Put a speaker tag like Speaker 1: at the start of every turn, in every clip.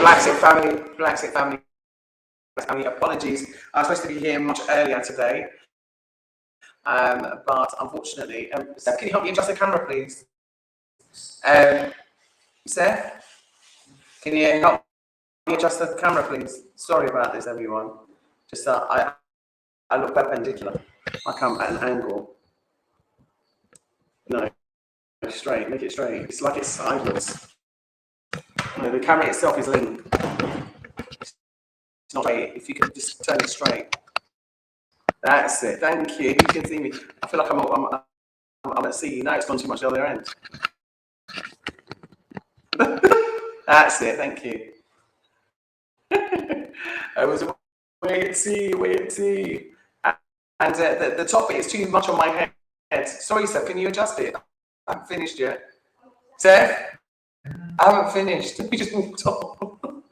Speaker 1: BlaXit family. Apologies. I was supposed to be here much earlier today, but unfortunately, Seth, can you help me adjust the camera, please? Seth, can you help me adjust the camera, please? Sorry about this, everyone. Just I look perpendicular, like I'm at an angle. No, straight. Make it straight. It's like it's sideways. No, the camera itself is linked. It's not straight. If you could just turn it straight. That's it. Thank you. You can see me. I feel like I'm at sea. Now it's gone too much the other end. That's it. Thank you. I was wait and see. And the topic is too much on my head. Sorry, Seth. Can you adjust it? I haven't finished yet. Seth, I haven't finished. We just walked on.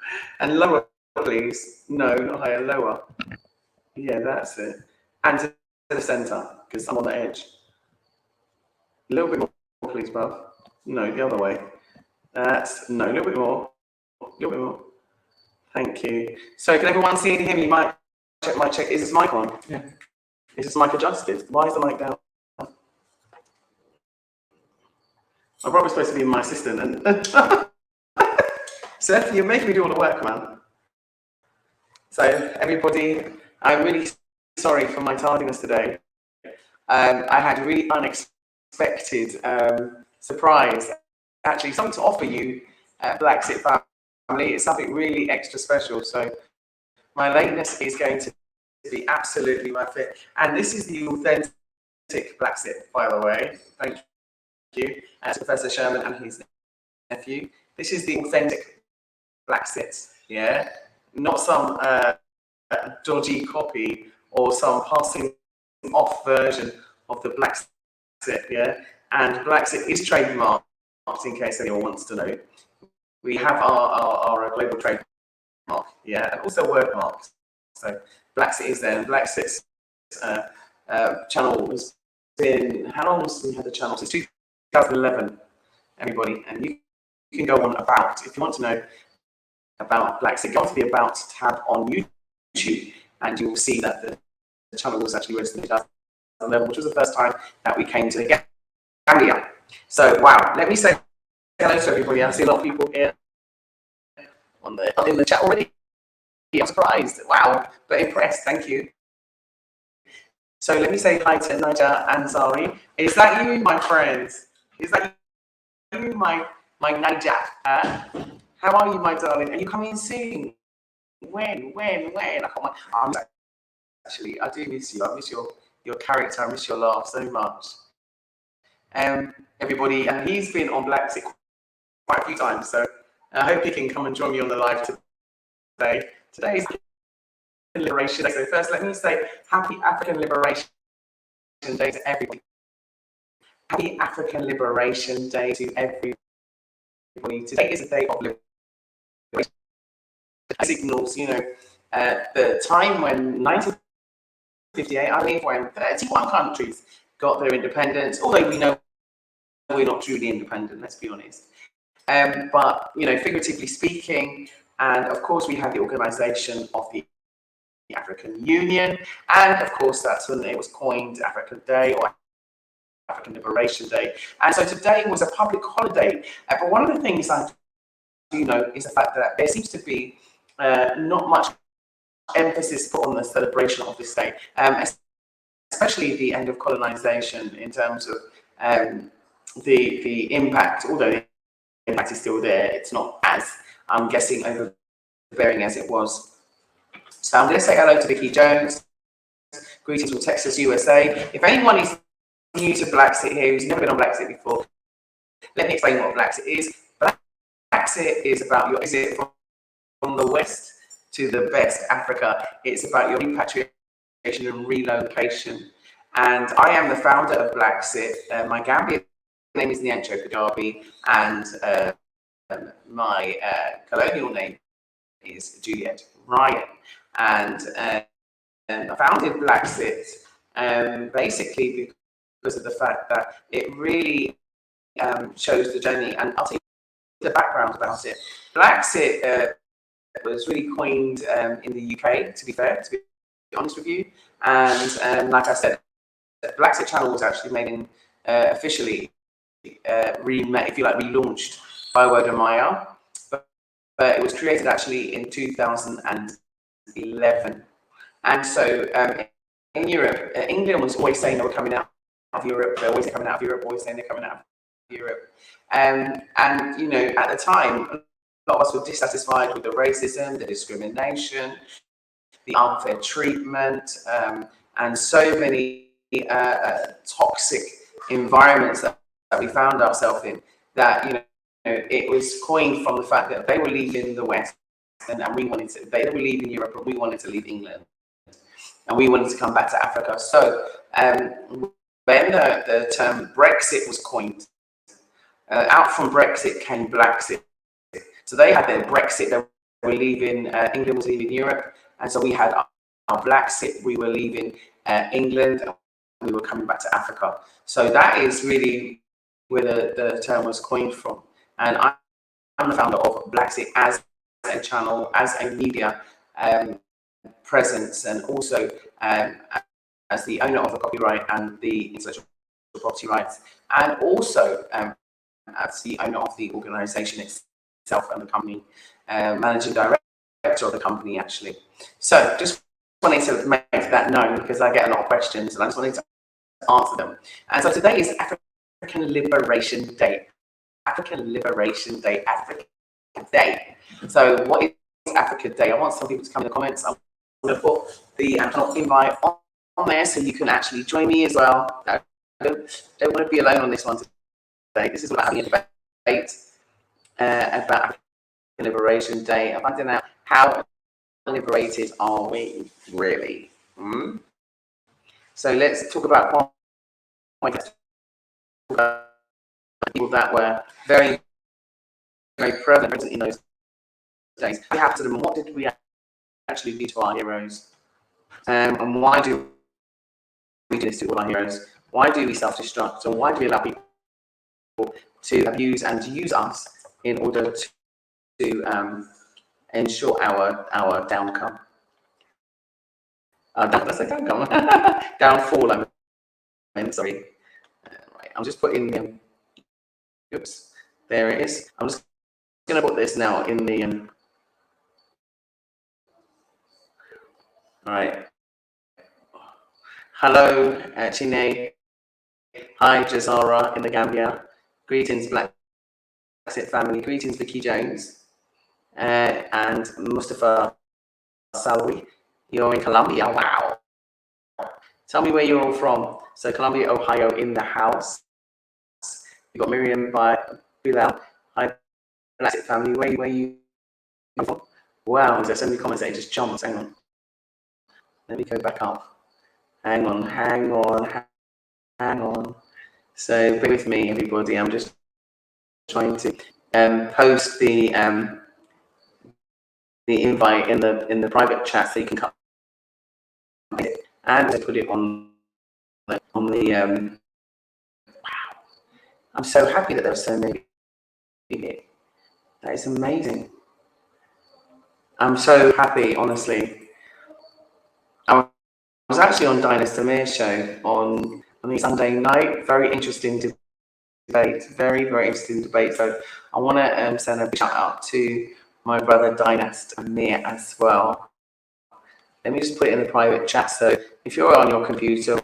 Speaker 1: And lower, please. No, not higher. Lower. Yeah, that's it. And to the center, because I'm on the edge. A little bit more, please, bruv. No, the other way. No, a little bit more. A little bit more. Thank you. So, can everyone see and hear me? Mic check. Is this mic on? Yeah. Is this mic adjusted? Why is the mic down? My brother's supposed to be my assistant, and Seth, you're making me do all the work, man. So, everybody, I'm really sorry for my tardiness today. I had a really unexpected surprise. Actually, something to offer you at BlaXit Family. It's something really extra special. So, my lateness is going to be absolutely worth it. And this is the authentic BlaXit, by the way. Thank you. And Professor Sherman and his nephew. This is the authentic BlaXit, yeah? Not some dodgy copy or some passing off version of the BlaXit, yeah? And BlaXit is trademarked, in case anyone wants to know. We have our global trademark, yeah, and also word marks. So BlaXit is there, and BlaXit's channel has been, how long has we had the channel? Since 2011, everybody. And you can go on about, if you want to know about BlaXit, go to the About tab on YouTube, and you will see that the channel was actually registered in 2011, which was the first time that we came to the Gambia. So, wow, let me say hello to everybody. I see a lot of people here in the chat already. I'm surprised. Wow, but impressed. Thank you. So let me say hi to Naja Ansari. Is that you, my friends? Is that you, my Naja? How are you, my darling? Are you coming soon? When? I can't wait. Actually, I do miss you. I miss your character. I miss your laugh so much. Everybody, and he's been on BlaXit quite a few times, so I hope he can come and join me on the live today. Today's Liberation Day. So first, let me say Happy African Liberation Day to everybody. Happy African Liberation Day to everybody. Today is a day of liberation. It signals, the time when 1958, I believe, when 31 countries got their independence, although we know we're not truly independent, let's be honest. But, figuratively speaking, and of course we have the organization of the African Union, and of course that's when it was coined African Day or African Liberation Day. And so today was a public holiday. But one of the things I do know is the fact that there seems to be not much emphasis put on the celebration of this day, especially the end of colonization in terms of the impact, although the impact is still there, it's not as, I'm guessing, overbearing as it was. So I'm going to say hello to Vicky Jones. Greetings from Texas, USA. If anyone is new to BlaXit here, who's never been on BlaXit before, let me explain what BlaXit is. BlaXit is about your exit from the West to the best, Africa. It's about your repatriation and relocation. And I am the founder of BlaXit. My Gambian name is Nyancho Kajabi, and my colonial name is Juliet Ryan. And I founded BlaXit basically because of the fact that it really shows the journey. And I'll tell you the background about it. BlaXit was really coined in the UK, to be fair, to be honest with you. And like I said, the BlaXit channel was actually made in officially if you like, relaunched by word of mouth, but it was created actually in 2011. And so in Europe, England was always saying they were coming out of Europe. They're always coming out of Europe. Always saying they're coming out of Europe. And you know, at the time, a lot of us were dissatisfied with the racism, the discrimination, the unfair treatment, and so many toxic environments that we found ourselves in. That, you know, it was coined from the fact that they were leaving the West, and we wanted to. They were leaving Europe, and we wanted to leave England, and we wanted to come back to Africa. So when the term Brexit was coined, out from Brexit came BlaXit. So they had their Brexit. They were leaving. England was leaving Europe, and so we had our BlaXit. We were leaving England, and we were coming back to Africa. So that is really where the term was coined from. And I'm the founder of BlaXit as a channel, as a media presence, and also as the owner of the copyright and the intellectual property rights, and also as the owner of the organization itself and the company, managing director of the company, actually. So just wanted to make that known because I get a lot of questions and I just wanted to answer them. And so today is African Liberation Day. African Liberation Day, Africa Day. So what is Africa Day? I want some people to come in the comments. I'm going to put the invite on there so you can actually join me as well. I don't want to be alone on this one today. This is about having a debate about African Liberation Day and finding out how liberated are we really. So let's talk about people that were very, very prevalent in those days. What happened to them, and what did we actually do to our heroes? And why do we do this to all our heroes? Why do we self-destruct? And why do we allow people to abuse and to use us in order to ensure our downcome? Downfall, I mean, sorry. Right, I'm just putting the oops, there it is. I'm just going to put this now in the all right. Hello, Chine. Hi, Jazara in the Gambia. Greetings, Black Xit family. Greetings, Vicky Jones. And Mustafa Salwi. You're in Colombia. Wow. Tell me where you're all from. So Columbia, Ohio in the house. You've got Miriam by Bilal. Hi, Black Xit family. Where you from? Wow, there's so many comments that just jumped. Hang on. Let me go back up. Hang on. So bear with me, everybody. I'm just trying to post the invite in the private chat so you can come and put it on the wow. I'm so happy that there's so many here. That is amazing. I'm so happy, honestly. I was actually on Dinah Samir's show on the Sunday night. Very interesting debate. Very, very interesting debate. So I want to send a big shout out to my brother Dinah Samir as well. Let me just put it in the private chat. So if you're on your computer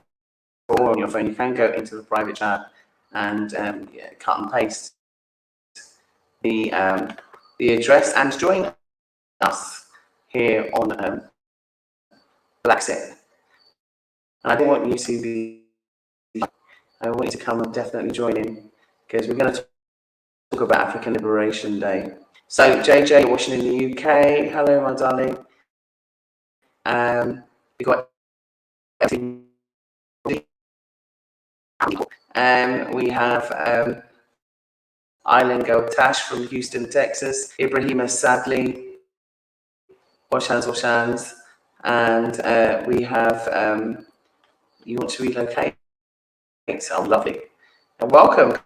Speaker 1: or on your phone, you can go into the private chat and cut and paste the address and join us here on BlaXit. And I don't want you to be. I want you to come and definitely join in because we're going to talk about African Liberation Day. So JJ, watching in the UK. Hello, my darling. We got we have Island Girl Tash from Houston, Texas. Ibrahima Sadly. Washans. And we have you want to relocate. Oh, lovely. And welcome.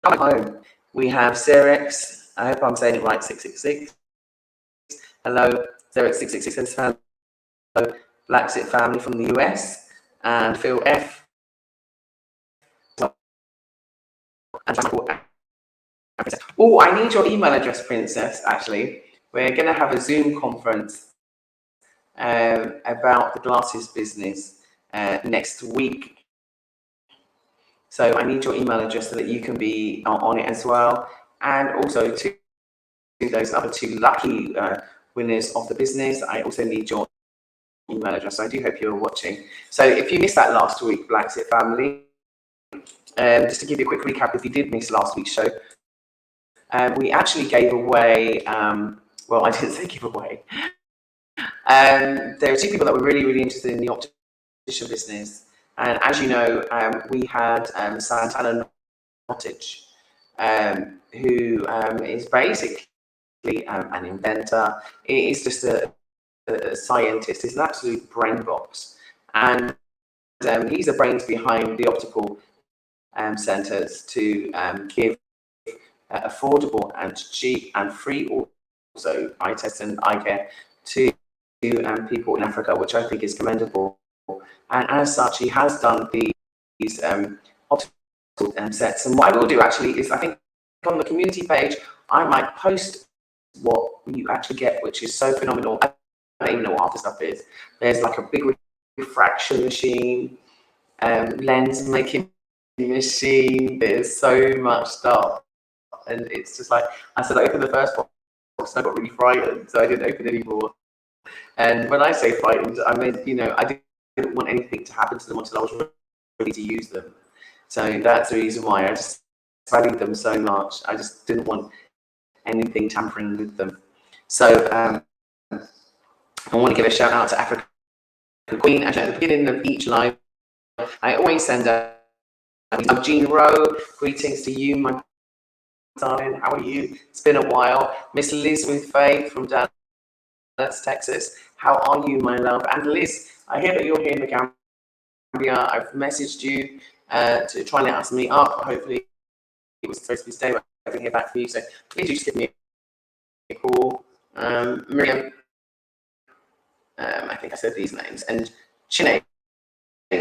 Speaker 1: Come home. We have Xerex. I hope I'm saying it right. 666. Hello, Xerex 666. Hello, BlaXit Family from the US, and Phil F. And oh, I need your email address, Princess. Actually, we're going to have a Zoom conference about the glasses business next week. So I need your email address so that you can be on it as well. And also to those other two lucky winners of the business, I also need your email address. So I do hope you're watching. So if you missed that last week, BlaXit Family, just to give you a quick recap, if you did miss last week's show, we actually gave away, well, I didn't say give away. There are two people that were really, really interested in the optician business. And as you know, we had Santana Nottage, who is basically an inventor. He's just a scientist. He's an absolute brain box. And he's the brains behind the optical centers to give affordable and cheap and free also eye tests and eye care to people in Africa, which I think is commendable. And as such, he has done these optical sets. And what I will do actually is, I think on the community page, I might post what you actually get, which is so phenomenal. I don't even know what half the stuff is. There's like a big refraction machine, lens making machine. There's so much stuff. And it's just like, I said, I opened the first box and I got really frightened, so I didn't open any more. And when I say frightened, I mean, you know, I didn't want anything to happen to them until I was ready to use them. So that's the reason why I just valued them so much. I just didn't want anything tampering with them. So I want to give a shout out to African Queen. Actually, at the beginning of each live, I always send out Jean Rowe. Greetings to you, my darling. How are you? It's been a while. Miss Liz with Faith from Dallas, Texas. How are you, my love? And Liz, I hear that you're here in the Gambia. I've messaged you to try and let us meet up. Hopefully, it was supposed to be today, but I haven't heard back from you. So please just give me a call. Miriam, I think I said these names, and Chine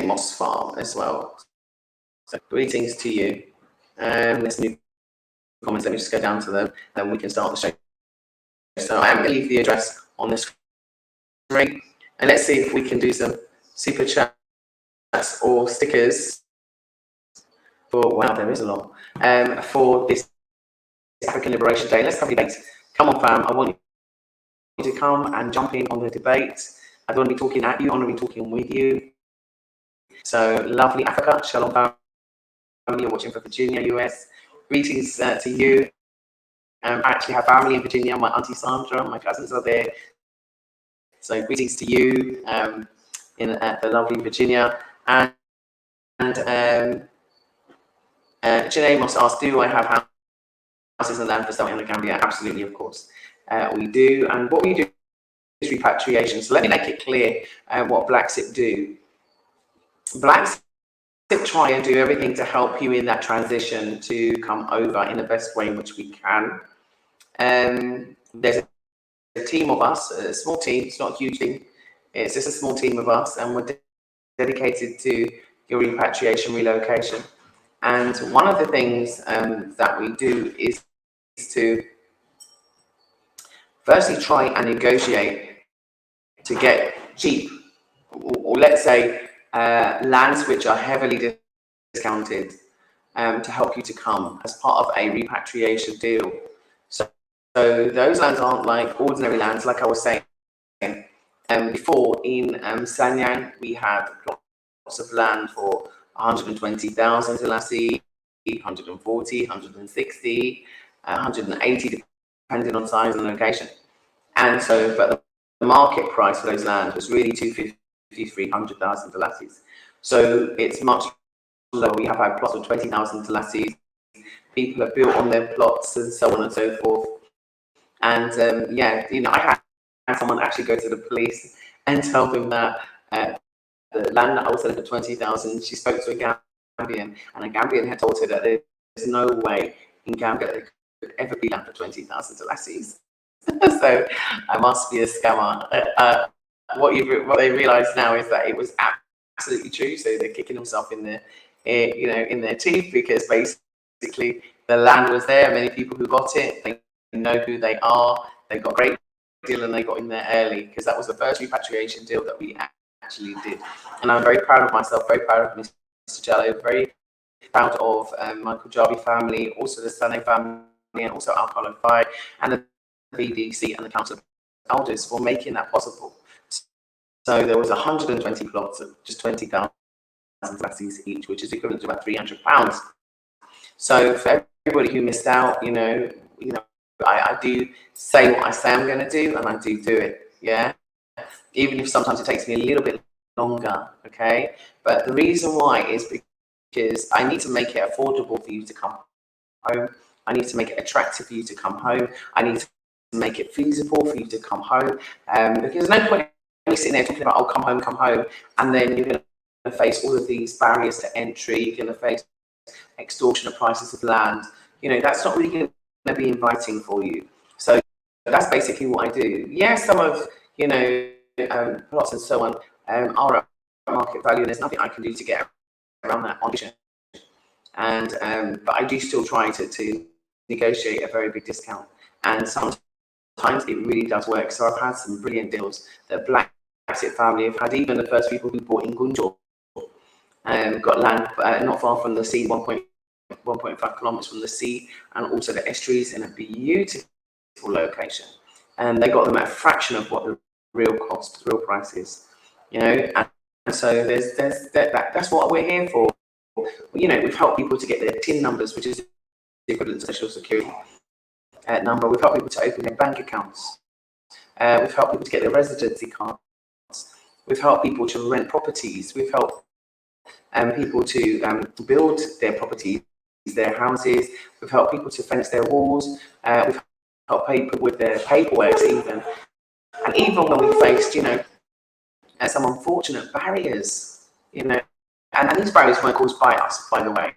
Speaker 1: Moss Farm as well. So greetings to you. Let's move comments. Let me just go down to them, then we can start the show. So I am going to leave the address on the screen, and let's see if we can do some super chats or stickers for, wow, there is a lot, for this African Liberation Day. Let's have a debate. Come on, fam. I want you to come and jump in on the debate. I don't want to be talking at you. I want to be talking with you. So lovely Africa. Shalom, family. You're watching from Virginia, US. Greetings to you. I actually have family in Virginia. My auntie Sandra, my cousins are there. So greetings to you in the lovely Virginia. And Janae must ask, do I have houses and land for selling in the Gambia? Absolutely, of course. We do. And what we do is repatriation. So let me make it clear what BlaXit do. BlaXit try and do everything to help you in that transition to come over in the best way in which we can. There's a team of us, a small team. It's not a huge team. It's just a small team of us, and we're dedicated to your repatriation, relocation. And one of the things that we do is to firstly try and negotiate to get cheap, or let's say lands which are heavily discounted to help you to come as part of a repatriation deal. So those lands aren't like ordinary lands, like I was saying. Before in Sanyang, we had plots of land for 120,000 Selassie, 140, 160, 180, depending on size and location. And so, but the market price for those lands was really 250, 300,000 Selassies. So it's much lower. We have had plots of 20,000 Selassies. People have built on their plots and so on and so forth. And yeah, you know, I had someone actually go to the police and tell them that the land that I was selling for 20,000. She spoke to a Gambian, and a Gambian had told her that there's no way in Gambia that there could ever be land for 20,000 Lassis. So I must be a scammer. What they realise now is that it was absolutely true. So they're kicking themselves in their, in their teeth, because basically the land was there. Many people who got it, they know who they are. They got a great deal, and they got in there early, because that was the first repatriation deal that we actually did. And I'm very proud of myself, very proud of Mr. Jallo, very proud of Michael Jarvie family, also the Sane family, and also Alcala Five, and the BDC and the Council of Elders for making that possible. So there was 120 plots of just 20,000 Lassis each, which is equivalent to about £300. So for everybody who missed out, I do say what I say I'm going to do, and I do it. Yeah, even if sometimes it takes me a little bit longer. Okay, but the reason why is because I need to make it affordable for you to come home. I need to make it attractive for you to come home. I need to make it feasible for you to come home. Because there's no point in sitting there talking about, oh, come home, and then you're going to face all of these barriers to entry. You're going to face extortionate prices of land. That's not really going to be inviting for you. So that's basically what I do. Yes, some of plots and so on are at market value, and there's nothing I can do to get around that option. And but I do still try to negotiate a very big discount, and sometimes it really does work. So I've had some brilliant deals. The Bla Xit family have had, even the first people who bought in Gunjur got land not far from the sea, 1.5 kilometers from the sea, and also the estuaries, in a beautiful location. And they got them at a fraction of what the real price is. And so that's what we're here for. We've helped people to get their TIN numbers, which is the equivalent to Social Security number. We've helped people to open their bank accounts. We've helped people to get their residency cards. We've helped people to rent properties. We've helped people to build their properties, their houses. We've helped people to fence their walls. We've helped people with their paperwork even. And even when we faced, some unfortunate barriers, and these barriers weren't caused by us, by the way.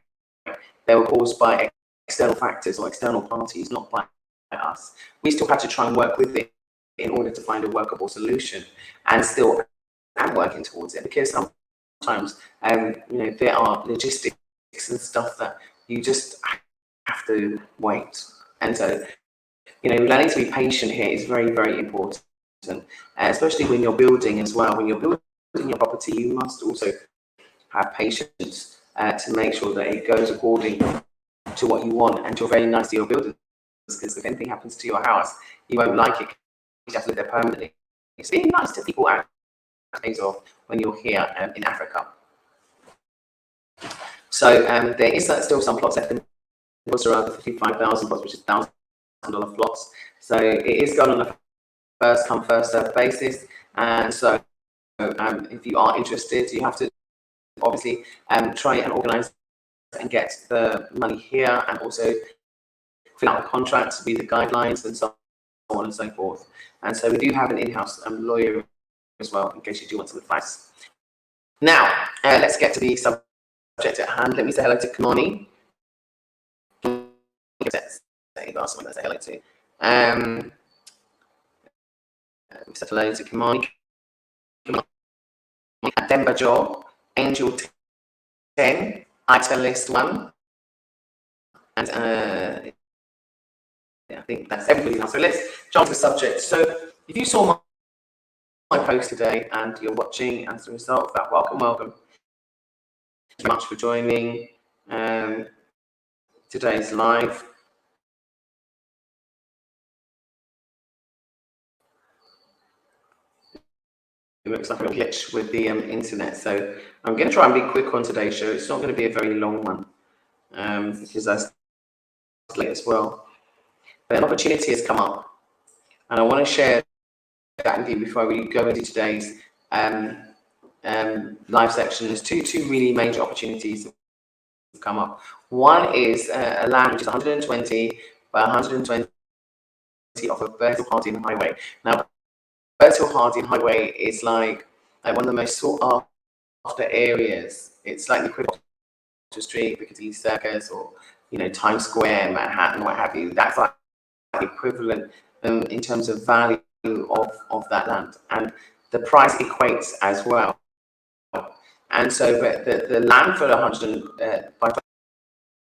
Speaker 1: They were caused by external factors or external parties, not by us. We still had to try and work with it in order to find a workable solution, and still am working towards it, because sometimes, there are logistics and stuff that you just have to wait. And so, learning to be patient here is very, very important, especially when you're building as well. When you're building your property, you must also have patience to make sure that it goes according to what you want and to very nice to your builders. Because if anything happens to your house, you won't like it. You have to live there permanently. It's being nice to people out days off when you're here in Africa. So there is still some plots left. What's around the 55,000 plots, which is $1,000 plots. So it is going on a first come first served basis. And so if you are interested, you have to obviously try and organise and get the money here, and also fill out the contracts, read the guidelines, and so on and so forth. And so we do have an in-house lawyer as well, in case you do want some advice. Now, let's get to the subject at hand. Let me say hello to Kimani. Someone to say hello to. Say hello to Kimani. Demba Job, Angel 10, Italist 1, and I think that's everybody now. So let's jump to the subject. So if you saw my post today and you're watching as a result of that, welcome. Thank you very much for joining today's live. It looks like a glitch with the internet, so I'm going to try and be quick on today's show. It's not going to be a very long one because that's late as well. But an opportunity has come up, and I want to share that with you before we go into today's live section. There's two really major opportunities that have come up. One is a land which is 120 by 120 off of Bertil Harding Highway. Now, Bertil Harding Highway is like one of the most sought after areas. It's like the equivalent to Street, Piccadilly Circus, or Times Square, Manhattan, what have you. That's like the equivalent in terms of value of that land, and the price equates as well. And so, but the land for 100 by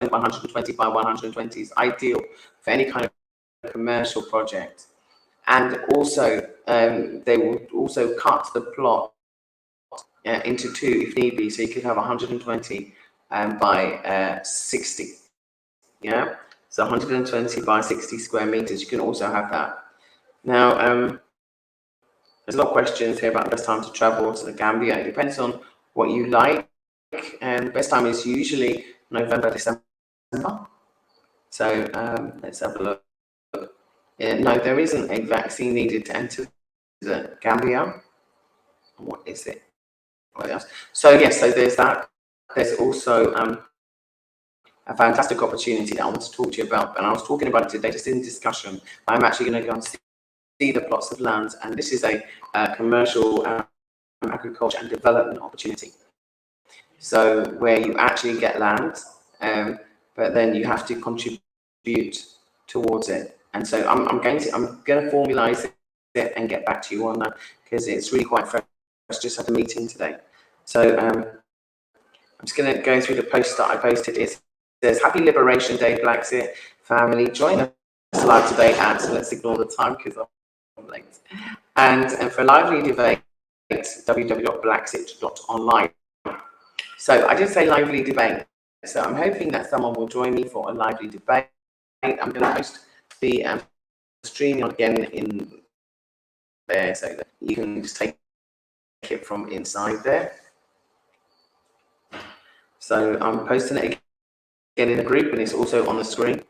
Speaker 1: 120 by 120 is ideal for any kind of commercial project. And also, they will also cut the plot into two if need be, so you could have 120 by 60. Yeah, so 120 by 60 square meters. You can also have that. Now, there's a lot of questions here about the best time to travel to the Gambia. It depends on what you like, and the best time is usually November, December. So let's have a look. No, there isn't a vaccine needed to enter the Gambia. What is it? What else? So yes, so there's that. There's also a fantastic opportunity that I want to talk to you about, and I was talking about it today, just in discussion. I'm actually going to go and see the plots of land, and this is a commercial agriculture and development opportunity. So where you actually get land, but then you have to contribute towards it. And so I'm going to formalize it and get back to you on that, because it's really quite fresh. I just had a meeting today. So I'm just going to go through the post that I posted. It says, "Happy Liberation Day, BlaXit family. Join us live today at," let's ignore the time because I'm late. And for lively debate, www.blaxit.online. So I did say lively debate. So I'm hoping that someone will join me for a lively debate. I'm going to post the stream again in there, so that you can just take it from inside there. So I'm posting it again in the group, and it's also on the screen.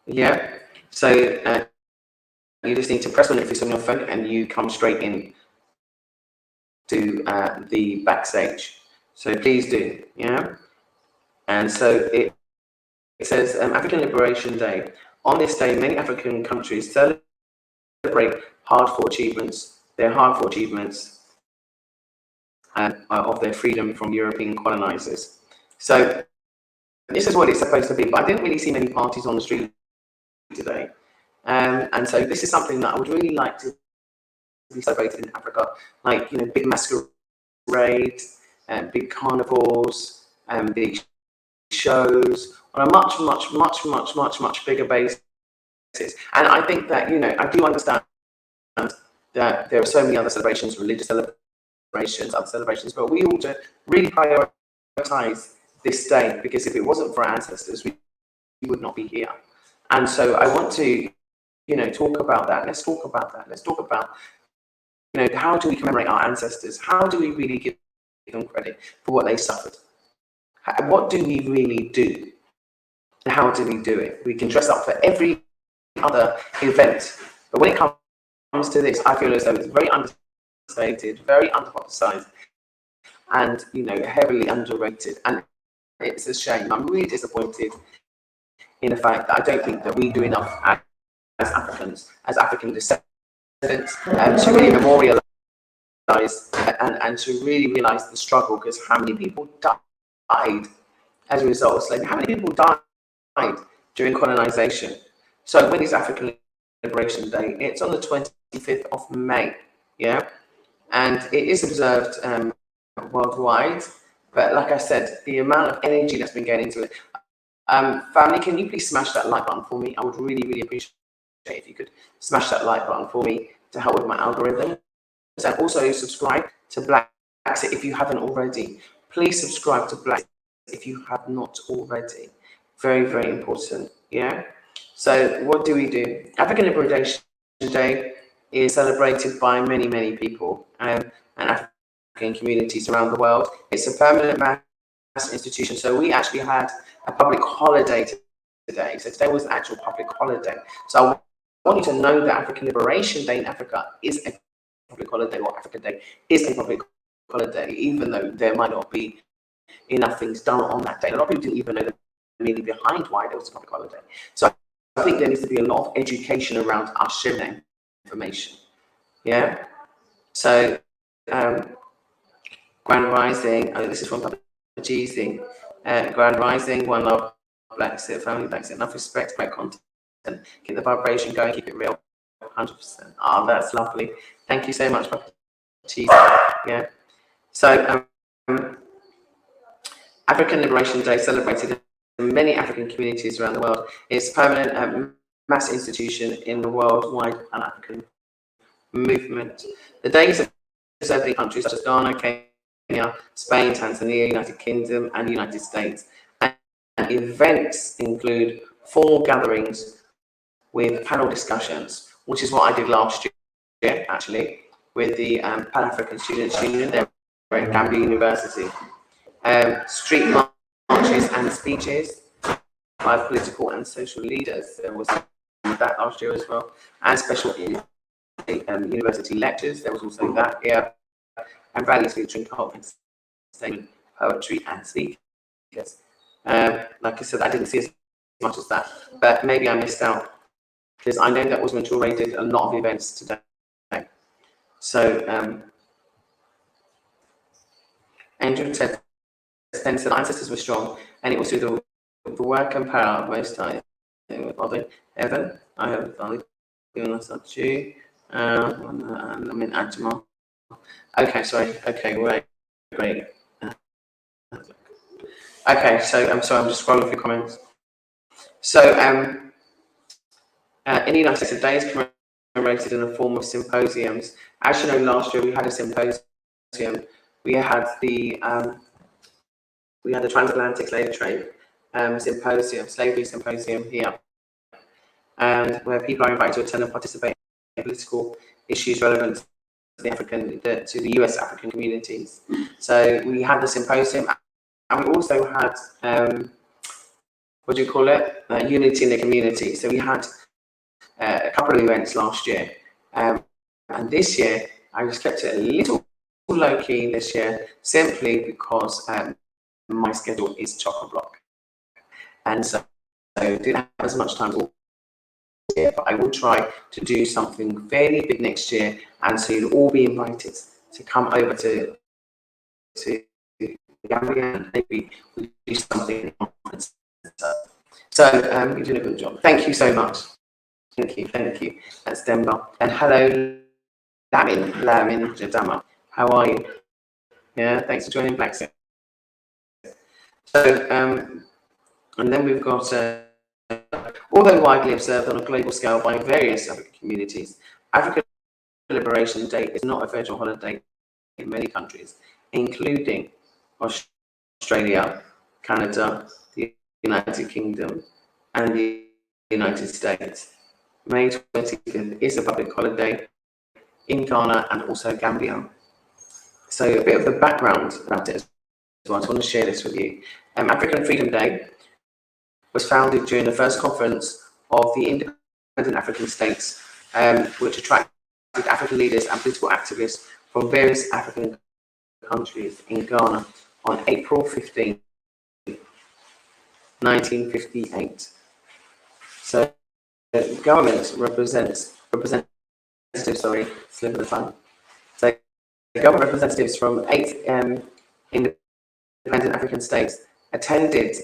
Speaker 1: Yeah. So you just need to press on it if it's on your phone, and you come straight in to the backstage. So please do. Yeah. And so it says African Liberation Day. On this day, many African countries celebrate hard-fought achievements. Their hard-fought achievements of their freedom from European colonizers. So this is what it's supposed to be, but I didn't really see many parties on the street today. And so this is something that I would really like to be celebrated in Africa, like big masquerades, big carnivals, big shows on a much bigger basis. And I think that I do understand that there are so many other celebrations, religious celebrations, other celebrations, but we ought to really prioritize this day, because if it wasn't for our ancestors, we would not be here. And so I want to talk about that. Let's talk about that. Let's talk about how do we commemorate our ancestors? How do we really give them credit for what they suffered? What do we really do? And how do we do it? We can dress up for every other event, but when it comes to this, I feel as though it's very understated, very underpublicized, and heavily underrated. And it's a shame. I'm really disappointed in the fact that I don't think that we do enough as Africans, as African descendants, to really memorialize and to really realize the struggle, because how many people died as a result of slavery? How many people died during colonization? So when is African Liberation Day? It's on the 25th of May, yeah? And it is observed worldwide. But like I said, the amount of energy that's been going into it. Family, can you please smash that like button for me? I would really appreciate it if you could smash that like button for me to help with my algorithm. And also subscribe to BlaXit if you haven't already. Please subscribe to BlaXit if you have not already. Very important, yeah? So what do we do? African Liberation Day is celebrated by many people and African communities around the world. It's a permanent mass institution. So we actually had a public holiday today. So today was an actual public holiday. So I want you to know that African Liberation Day in Africa is a public holiday, or Africa Day is a public holiday, even though there might not be enough things done on that day. A lot of people didn't even know the meaning behind why there was a public holiday. So I think there needs to be a lot of education around us sharing that information. Yeah. So Grand Rising. Oh, this is from Papa Jeezy. Grand Rising, One Love, Bla Xit Family, BlaXit. Enough respect, great content. Keep the vibration going, keep it real. 100%. Oh, that's lovely. Thank you so much, Papa Jeezy. Yeah. So, African Liberation Day, celebrated in many African communities around the world, is a permanent mass institution in the worldwide Pan-African movement. The days of certain countries such as Ghana, Kenya, Spain, Tanzania, United Kingdom, and United States. And events include formal gatherings with panel discussions, which is what I did last year, actually, with the Pan-African Students' Union. They're at Gambia University. Street marches and speeches by political and social leaders. There was that last year as well, and special university lectures. There was also that here, and rallies featuring conference, statement, poetry, and speakers. Like I said, I didn't see as much as that, but maybe I missed out because I know that Osman Toure did a lot of events today. So, Angel said, the ancestors were strong, and it was through the work and power of Most High. Evan, I have only given us a Jew. I mean, Ajmal. Okay, sorry. Okay, great. Okay, so I'm sorry, I'm just scrolling through comments. So, in the United States, the day is commemorated in the form of symposiums. As you know, last year we had a symposium. We had the transatlantic slave trade symposium, slavery symposium here, and where people are invited to attend and participate in political issues relevant to the US African communities. So we had the symposium, and we also had unity in the community. So we had a couple of events last year, and this year I just kept it a little low key this year, simply because my schedule is chock-a-block, and so didn't have as much time to year, but I will try to do something fairly big next year, and so you'll all be invited to come over to Gambia, and maybe we'll do something. So you're doing a good job. Thank you so much. Thank you. That's Demba. And hello, Lamin Jadama. How are you? Yeah, thanks for joining BlaXit. So, and then we've got, although widely observed on a global scale by various African communities, African Liberation Day is not a federal holiday in many countries, including Australia, Canada, the United Kingdom, and the United States. May 25th is a public holiday in Ghana and also Gambia. So a bit of the background about it as well. I just want to share this with you. African Freedom Day was founded during the first conference of the independent African states, which attracted African leaders and political activists from various African countries in Ghana on April 15, 1958. So the government representatives, slip of the tongue. So the government representatives from 8 independent African states attended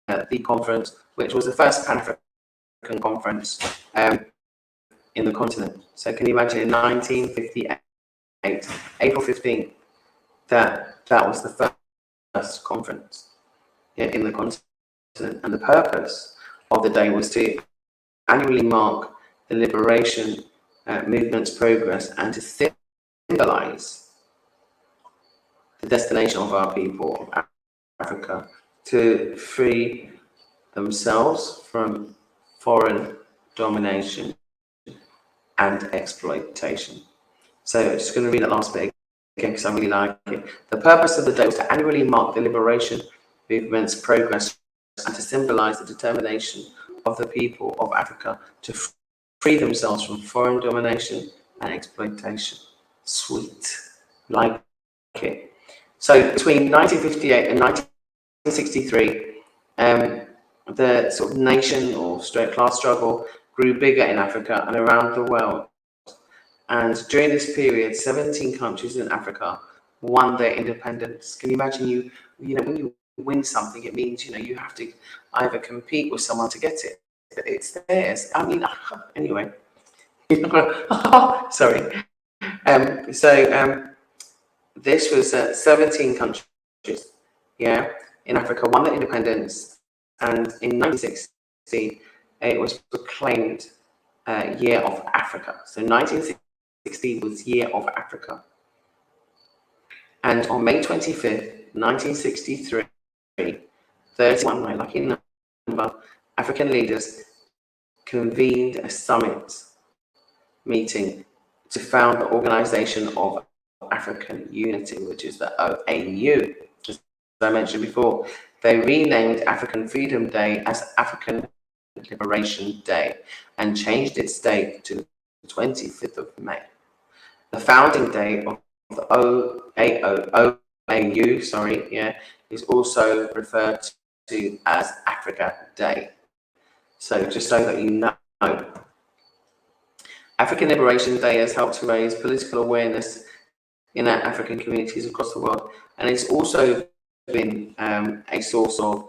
Speaker 1: the conference, which was the first Pan-African conference in the continent. So can you imagine in 1958, April 15th, that was the first conference in the continent, and the purpose of the day was to annually mark the liberation movement's progress and to symbolize the destination of our people of Africa to free themselves from foreign domination and exploitation. So I'm just going to read that last bit again because I really like it. The purpose of the day was to annually mark the liberation movement's progress and to symbolize the determination of the people of Africa to free themselves from foreign domination and exploitation. Sweet. Like it. So between 1958 and 1963, the sort of nation or class struggle grew bigger in Africa and around the world. And during this period, 17 countries in Africa won their independence. Can you imagine when you win something, it means, you have to either compete with someone to get it, but it's theirs. I mean, anyway, sorry. This was 17 countries, yeah, in Africa won their independence, and in 1960 it was proclaimed Year of Africa. So 1960 was Year of Africa. And on May 25th, 1963, 31, my lucky number, African leaders convened a summit meeting to found the Organization of African Unity, which is the OAU. As I mentioned before, they renamed African Freedom Day as African Liberation Day and changed its date to the 25th of May. The founding day of the OAU, is also referred to as Africa Day. So just so that you know, African Liberation Day has helped to raise political awareness in our African communities across the world, and it's also been a source of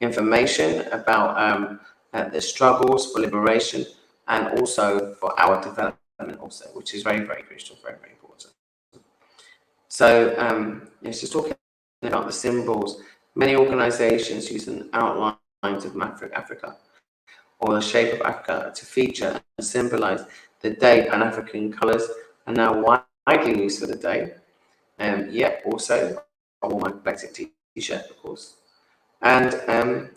Speaker 1: information about the struggles for liberation and also for our development also, which is very, very crucial, very, very important. So it's just talking about the symbols. Many organizations use an outline of Africa or the shape of Africa to feature and symbolize the day. Pan-African colors are now widely used for the day. Also, I wore my BlaXit t-shirt, of course. And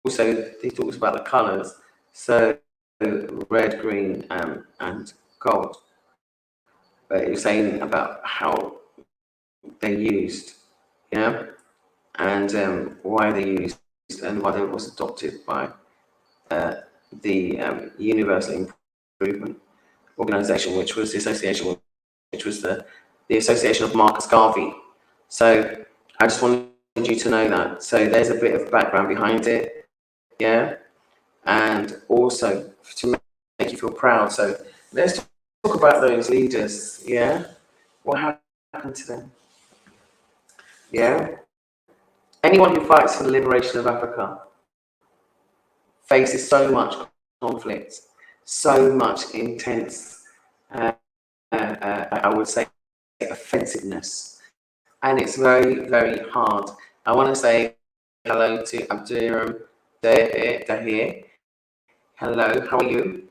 Speaker 1: also, he talks about the colors. So, red, green, and gold. But he was saying about how they're used, and why they're used, and why it was adopted by the Universal Improvement Organization, which was the association, which was the association of Marcus Garvey. So I just wanted you to know that. So there's a bit of background behind it, and also to make you feel proud. So let's talk about those leaders, What happened to them? Anyone who fights for the liberation of Africa faces so much conflict, so much intense, I would say, offensiveness, and it's very, very hard. I want to say hello to Abduram Dahir. Hello, how are you?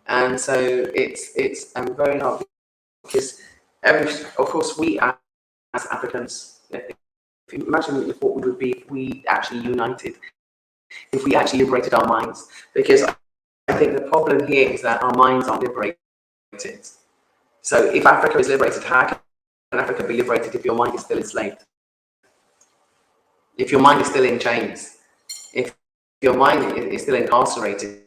Speaker 1: And so it's very hard because, of course, we as Africans, if you imagine what we would be if we actually united, if we actually liberated our minds, because I think the problem here is that our minds aren't liberated. So if Africa is liberated, how can Africa be liberated if your mind is still enslaved? If your mind is still in chains? If your mind is still incarcerated,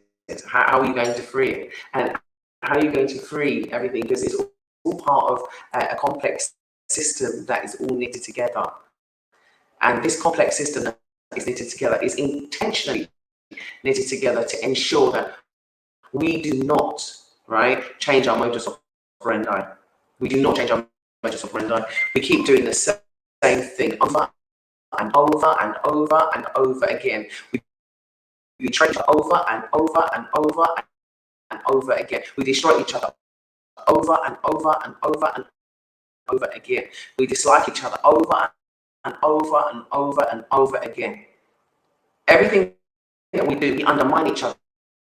Speaker 1: how are you going to free it? And how are you going to free everything? Because it's all part of a complex system that is all knitted together. And this complex system that is knitted together is intentionally knitted together to ensure that we do not, change our modus operandi. We do not change our modus operandi. We keep doing the same thing over and over and over and over again. We trade over and over and over and over again. We destroy each other over and over and over and over again. We dislike each other over and over and over and over again. Everything that we do, we undermine each other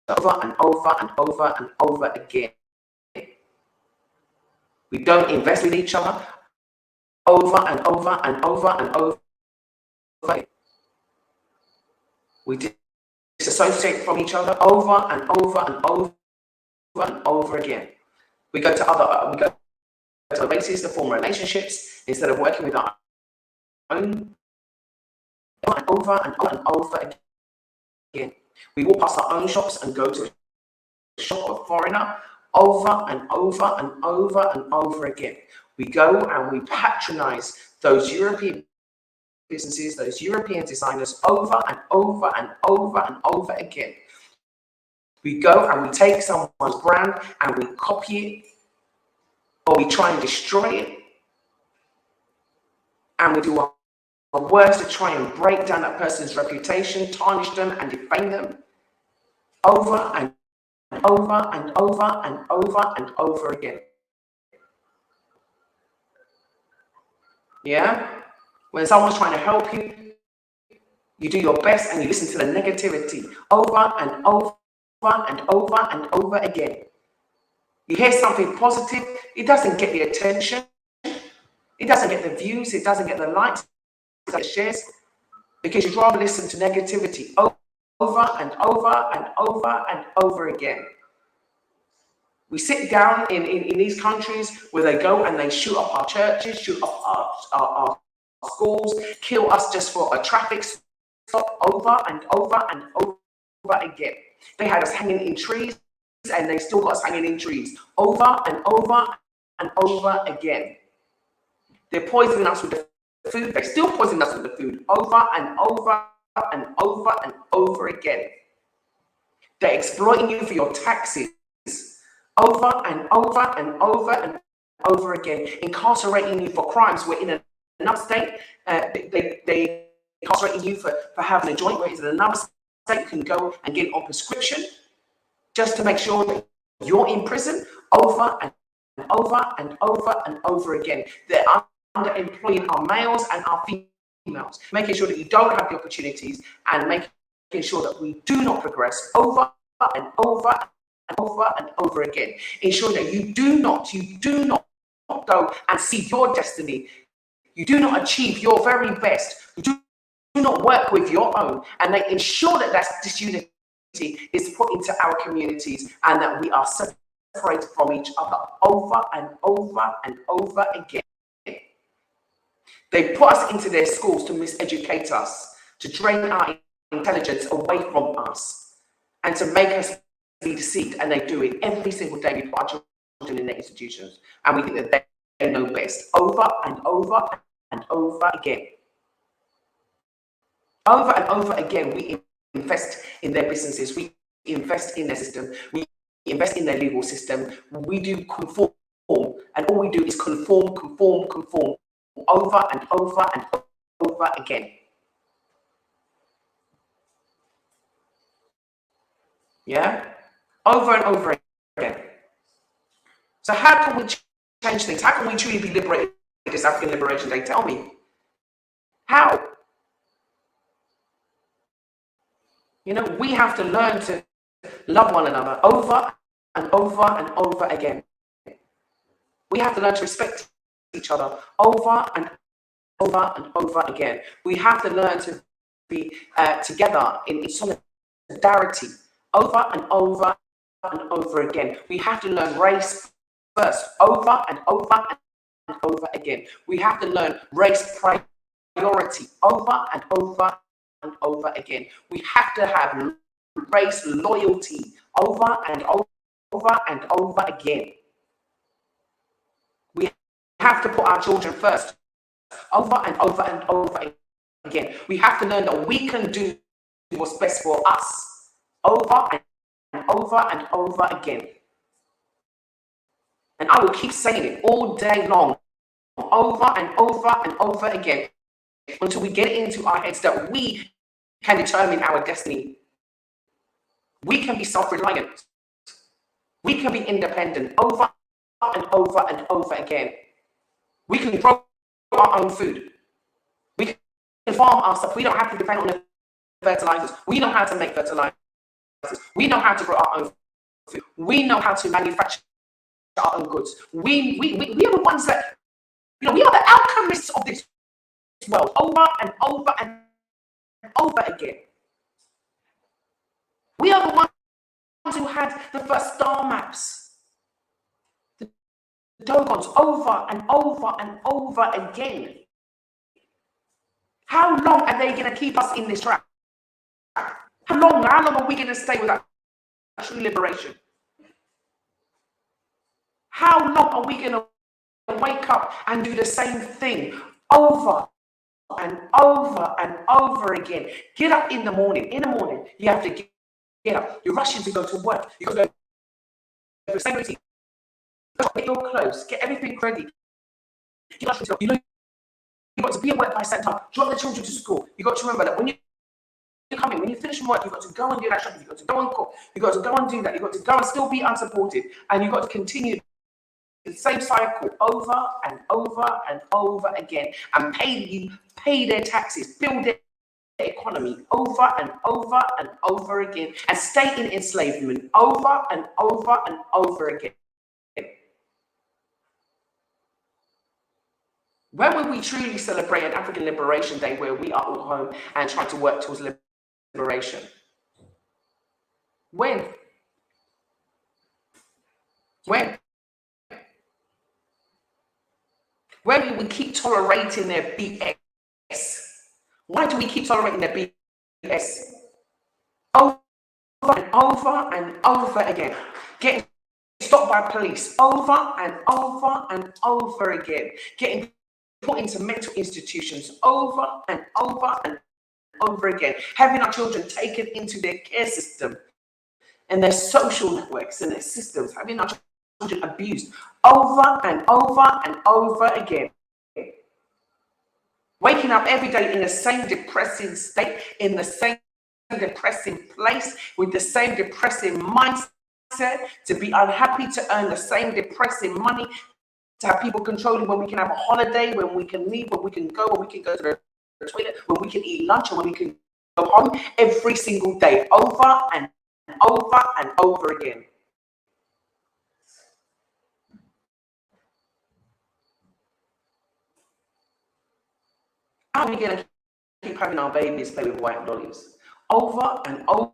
Speaker 1: over and over and over and over again. We don't invest with each other over and over and over and over again. We disassociate from each other over and over and over and over again. We go to races to form relationships instead of working with our own, and over and over and over again. We walk past our own shops and go to a shop of a foreigner over and over and over and over again. We go and we patronize those European businesses, those European designers over and over and over and over again. We go and we take someone's brand and we copy it or we try and destroy it, and we do our worst to try and break down that person's reputation, tarnish them and defame them over and over and over and over and over again. Yeah? When someone's trying to help you, you do your best and you listen to the negativity over and over and over and over again. You hear something positive, it doesn't get the attention, it doesn't get the views, it doesn't get the likes, it doesn't get shares, because you'd rather listen to negativity over and over and over and over again. We sit down in these countries where they go and they shoot up our churches, shoot up our schools, kill us just for a traffic stop over and over and over again. They had us hanging in trees and they still got us hanging in trees over and over and over again. They're poisoning us with the food. They're still poisoning us with the food over and over and over and over again. They're exploiting you for your taxes over and over and over and over again, incarcerating you for crimes where in another state they incarcerating you for having a joint, where in another state you can go and get it on prescription just to make sure that you're in prison over and over and over and over again. They're underemploying our males and our females, making sure that you don't have the opportunities and making sure that we do not progress over and over and over and over again. Ensure that you do not go and see your destiny. You do not achieve your very best. You do not work with your own, and they ensure that disunity is put into our communities and that we are separated from each other over and over and over again. They put us into their schools to miseducate us, to drain our intelligence away from us, and to make us be deceived. And they do it every single day. We put our children in their institutions, and we think that they know best over and over and over again. Over and over again, we invest in their businesses, we invest in their system, we invest in their legal system, we do conform, and all we do is conform over and over and over again. Yeah? Over and over again. So how can we change things? How can we truly be liberated this African Liberation Day? Tell me. How? You know, we have to learn to love one another over and over and over again. We have to learn to respect each other over and over and over again. We have to learn to be together in solidarity over and over and over again. We have to learn race first over and over and over again. We have to learn race priority over and over and over again. We have to have race loyalty over and over and over again. We have to put our children first over and over and over again. We have to learn that we can do what's best for us over and over and over again. And I will keep saying it all day long, over and over and over again, until we get it into our heads that we can determine our destiny. We can be self-reliant. We can be independent over and over and over again. We can grow our own food. We can farm our stuff. We don't have to depend on the fertilizers. We know how to make fertilizers. We know how to grow our own food. We know how to manufacture our own goods. We are the ones that, we are the alchemists of this world over and over and over again. We are the ones who had the first star maps, the Dogons, over and over and over again. How long are they going to keep us in this trap? How long are we going to stay without true liberation? How long are we going to wake up and do the same thing over and over and over again? Get up in the morning. You have to get up. You're rushing to go to work. You're going to go to the same routine. Get your clothes, get everything ready. You know, you've got to be at work by a certain time. Drop the children to school. You've got to remember that when you come in, when you finish from work, you've got to go and do that shopping. You've got to go and cook. You've got to go and do that. You've got to go and still be unsupported. And you've got to continue the same cycle over and over and over again, and pay their taxes, build their economy over and over and over again, and stay in enslavement over and over and over again. When will we truly celebrate an African Liberation Day where we are all home and trying to work towards liberation? When? When? When will we keep tolerating their BS? Why do we keep tolerating their BS? Over and over and over again. Getting stopped by police over and over and over again. Getting put into mental institutions over and over and over again. Having our children taken into their care system and their social networks and their systems. Having our children abused over and over and over again. Waking up every day in the same depressing state, in the same depressing place, with the same depressing mindset, to be unhappy, to earn the same depressing money, to have people controlling when we can have a holiday, when we can leave, when we can go to the toilet, when we can eat lunch, and when we can go home every single day, over and over and over again. How are we going to keep having our babies play with white dollies over and over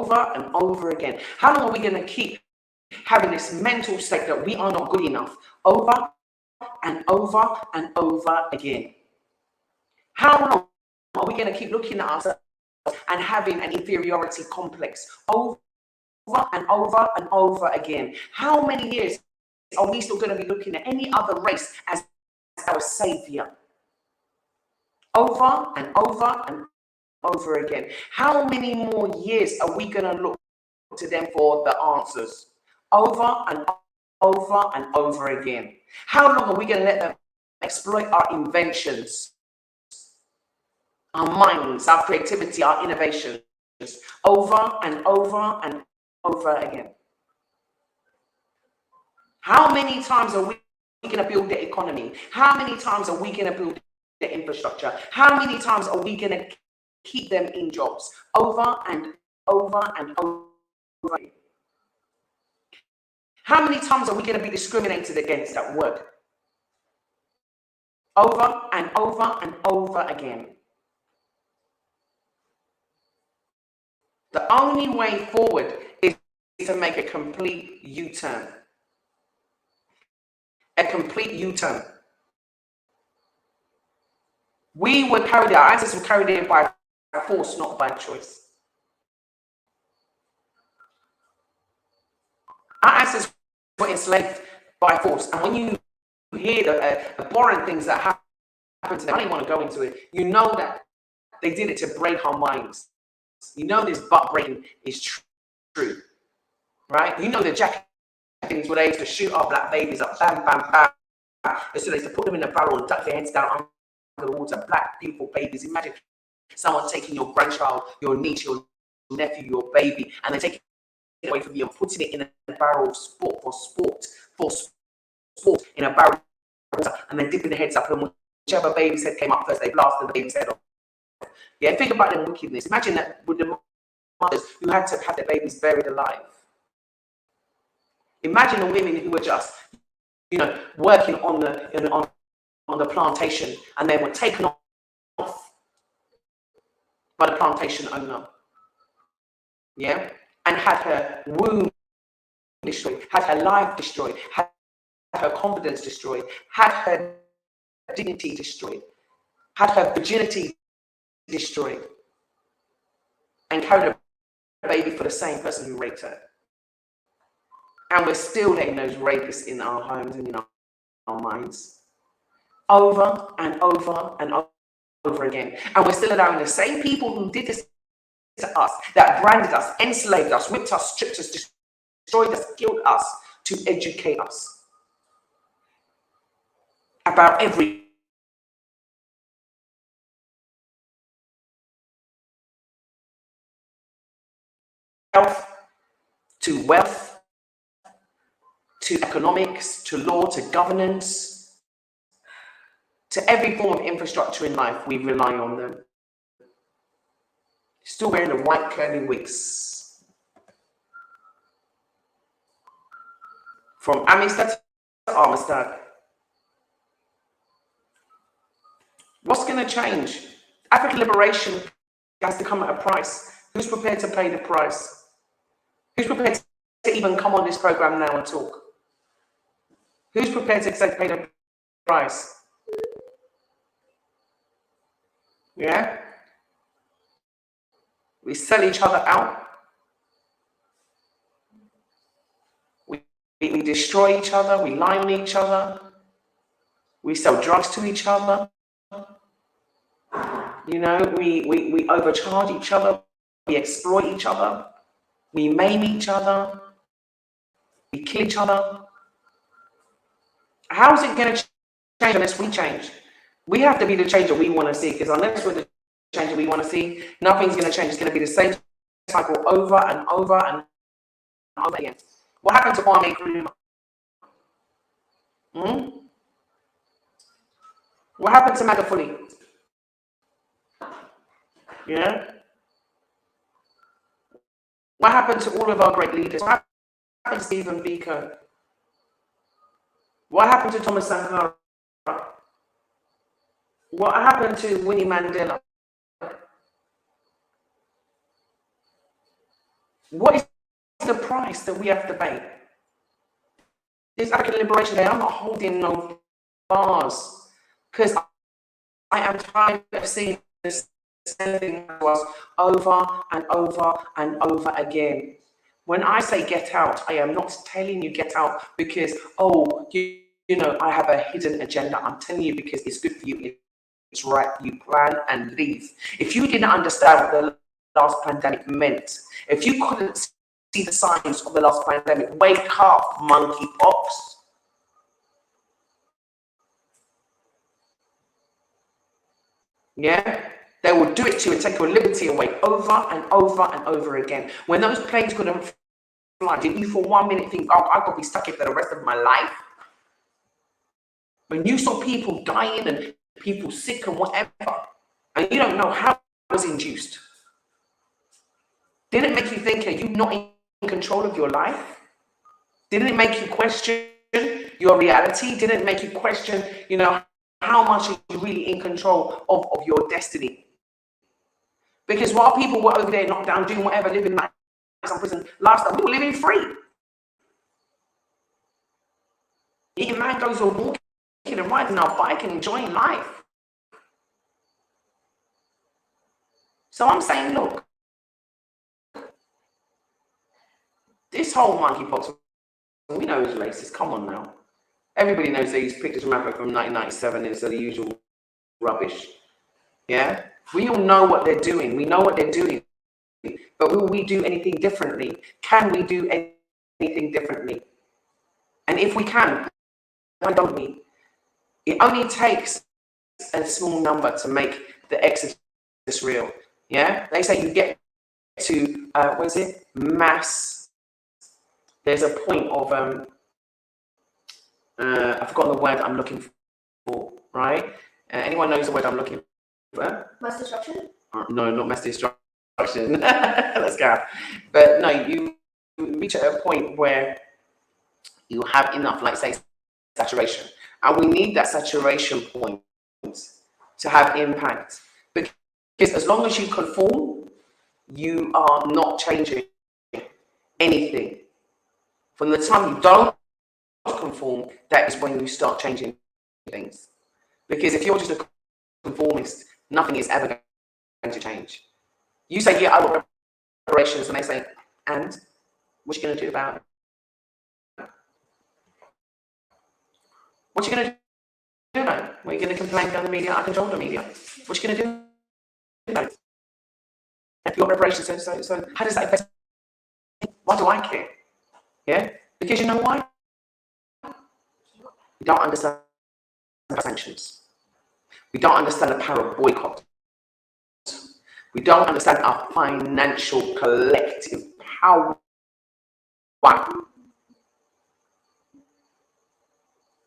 Speaker 1: and over again? How long are we going to keep having this mental state that we are not good enough over and over and over again? How long are we going to keep looking at ourselves and having an inferiority complex over and over and over again? How many years are we still going to be looking at any other race as our savior? Over and over and over again. How many more years are we going to look to them for the answers? Over and over and over again. How long are we going to let them exploit our inventions, our minds, our creativity, our innovations, over and over and over again? How many times are we going to build the economy? How many times are we going to build the infrastructure? How many times are we going to keep them in jobs? Over and over and over. How many times are we going to be discriminated against at work? Over and over and over again. The only way forward is to make a complete U-turn. A complete U-turn. We were carried, our ancestors were carried in by force, not by choice. Our ancestors were enslaved by force. And when you hear the boring things that happen to them, I don't even want to go into it. You know that they did it to break our minds. You know this butt breaking is true. Right? You know the jacket things where they used to shoot our black babies up, bam, bam, bam. So they used to put them in a barrel and duck their heads down under the water. Black, beautiful babies. Imagine someone taking your grandchild, your niece, your nephew, your baby, and then taking it away from you and putting it in a barrel of sport in a barrel of water, and then dipping the heads up, and whichever baby's head came up first, they blasted the baby's head off. Yeah, think about the wickedness. Imagine that with the mothers who had to have their babies buried alive. Imagine the women who were just, working on the plantation, and they were taken off by the plantation owner. Yeah, and had her womb destroyed, had her life destroyed, had her confidence destroyed, had her dignity destroyed, had her virginity destroyed, and carried a baby for the same person who raped her. And we're still letting those rapists in our homes and in our minds. Over and over and over again. And we're still allowing the same people who did this to us, that branded us, enslaved us, whipped us, stripped us, destroyed us, killed us, to educate us. about every health to wealth to economics to law to governance to every form of infrastructure in life. We rely on them. Still wearing the white curly wigs. From Amistad to Armistad. What's going to change? African liberation has to come at a price. Who's prepared to pay the price? Who's prepared to even come on this program now and talk? Who's prepared to pay the price? Yeah? We sell each other out. We destroy each other. We lie on each other. We sell drugs to each other. You know, we overcharge each other. We exploit each other. We maim each other. We kill each other. How is it going to change unless we change? We have to be the change that we want to see, because unless we're the change that we want to see, nothing's going to change. It's going to be the same cycle over and over and over again. What happened to Kwame Nkrumah? What happened to Magufuli? Yeah? What happened to all of our great leaders? What happened to Stephen Biko? What happened to Thomas Sankara? What happened to Winnie Mandela? What is the price that we have to pay? This African Liberation Day, I'm not holding no bars, because I am tired of seeing this same thing to us over and over and over again. When I say get out, I am not telling you get out because, oh, you know, I have a hidden agenda. I'm telling you because it's good for you. It's right. You plan and leave. If you didn't understand what the last pandemic meant, if you couldn't see the signs of the last pandemic, wake up, monkeypox. Yeah? They will do it to you and take your liberty away over and over and over again. When those planes couldn't fly, did you for 1 minute think, oh, I've got to be stuck here for the rest of my life? When you saw people dying and people sick and whatever, and you don't know how it was induced, didn't it make you think, are you not in control of your life? Didn't it make you question your reality? Didn't it make you question, you know, how much are you really in control of your destiny? Because while people were over there knocked down, doing whatever, living like some prison lifestyle, we were living free. Eating mangoes or walking and riding our bike and enjoying life. So I'm saying, look, this whole monkeypox, we know it's racist. Come on now. Everybody knows these pictures from Africa from 1997 is the usual rubbish. Yeah? We all know what they're doing. We know what they're doing. But will we do anything differently? Can we do anything differently? And if we can, why don't we? It only takes a small number to make the exodus real. Yeah? They say you get to, what is it? Mass. There's a point of, I've forgotten the word I'm looking for, right? Anyone knows the word I'm looking for?
Speaker 2: Mass destruction?
Speaker 1: No, not mass destruction. Let's go. But no, you reach a point where you have enough, like say, saturation. And we need that saturation point to have impact. Because as long as you conform, you are not changing anything. From the time you don't conform, that is when you start changing things. Because if you're just a conformist, nothing is ever going to change. You say, yeah, I want reparations, and they say, and what are you going to do about it? What are you going to do about it? Are you going to complain about the media? I control the media. What are you going to do about it? If you want reparations, so how does that affect me? Why do I care? Yeah? Because you know why? You don't understand sanctions. We don't understand the power of boycott. We don't understand our financial collective power.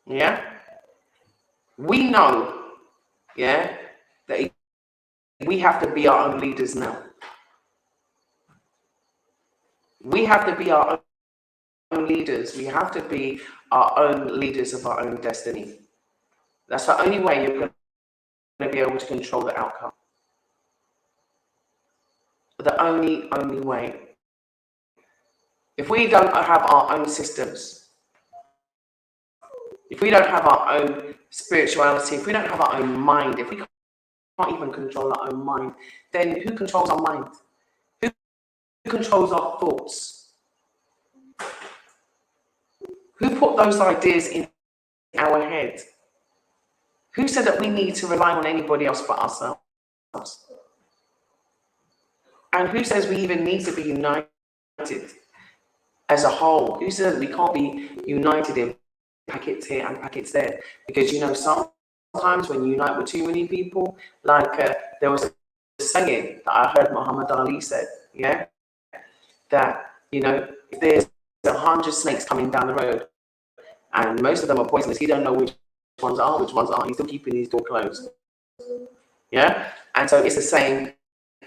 Speaker 1: Yeah? We know, yeah, that we have to be our own leaders now. We have to be our own leaders. We have to be our own leaders of our own destiny. That's the only way you're going to be able to control the outcome. The only way. If we don't have our own systems, if we don't have our own spirituality, if we don't have our own mind, if we can't even control our own mind, then who controls our mind? Who controls our thoughts? Who put those ideas in our head? Who said that we need to rely on anybody else but ourselves? And who says we even need to be united as a whole? Who says we can't be united in packets here and packets there? Because, you know, sometimes when you unite with too many people, like there was a saying that I heard Muhammad Ali said, yeah, that, you know, if there's 100 snakes coming down the road and most of them are poisonous, he don't know which ones aren't. He's still keeping his door closed. Yeah, and so it's the same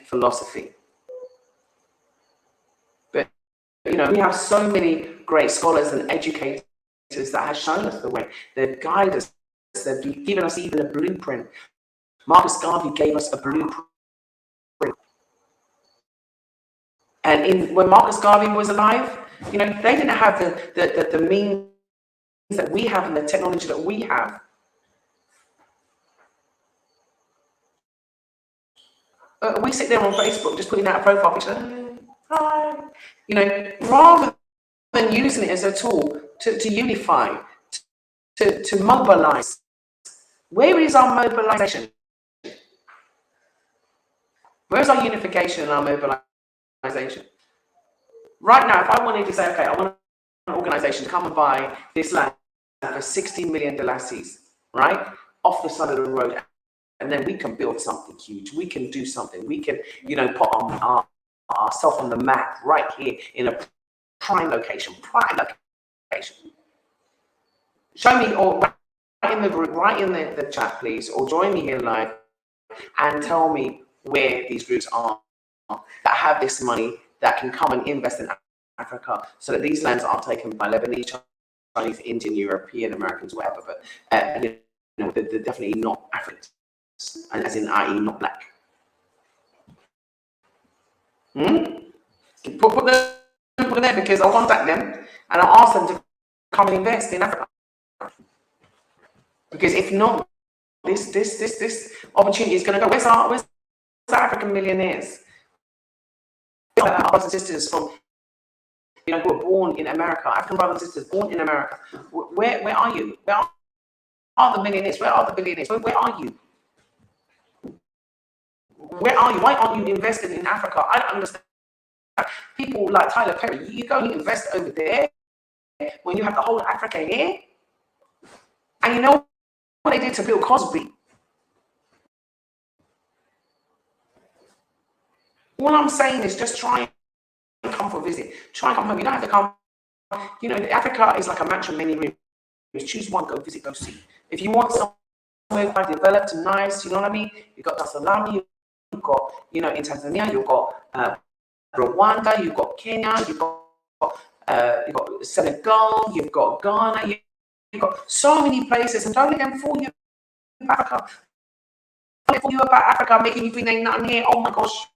Speaker 1: philosophy. But, you know, we have so many great scholars and educators that have shown us the way. They've guided us. They've given us even a blueprint. Marcus Garvey gave us a blueprint. And when Marcus Garvey was alive, you know, they didn't have the means that we have and the technology that we have. We sit there on Facebook just putting out a profile picture. Hi. You know, rather than using it as a tool to unify, to mobilize. Where is our mobilization? Where's our unification and our mobilization? Right now, if I wanted to say, okay, I want an organization to come and buy this land for 60 million dollars, right, off the side of the road, and then we can build something huge. We can do something. We can, you know, put ourselves on the map right here in a prime location. Show me, or write in the group, write in the chat, please, or join me here live and tell me where these groups are that have this money that can come and invest in Africa, so that these lands aren't taken by Lebanese, Chinese, Indian, European, Americans, whatever. But you know, they're definitely not Africans, and as in, i.e., not black. Put them there, because I'll contact them and I'll ask them to come and invest in Africa. Because if not, this opportunity is going to go. Where's the African millionaires? Our brothers and sisters from, you know, who are born in America, African brothers and sisters born in America. Where are you? Where are the millionaires? Where are the billionaires? Where are you? Where are you? Why aren't you investing in Africa? I don't understand. People like Tyler Perry, you go and invest over there when you have the whole of Africa here. And you know what they did to Bill Cosby? All I'm saying is just try and come for a visit. Try and come home. You don't have to come. You know, Africa is like a mansion, many rooms. Choose one, go visit, go see. If you want somewhere quite developed and nice, you know what I mean? You've got Dar es Salaam, you've got, you know, in Tanzania, you've got Rwanda, you've got Kenya, you've got Senegal, you've got Ghana, you've got so many places, and don't let them fool you about Africa. Don't let them fool you about Africa, making you think ain't nothing here. Oh my gosh.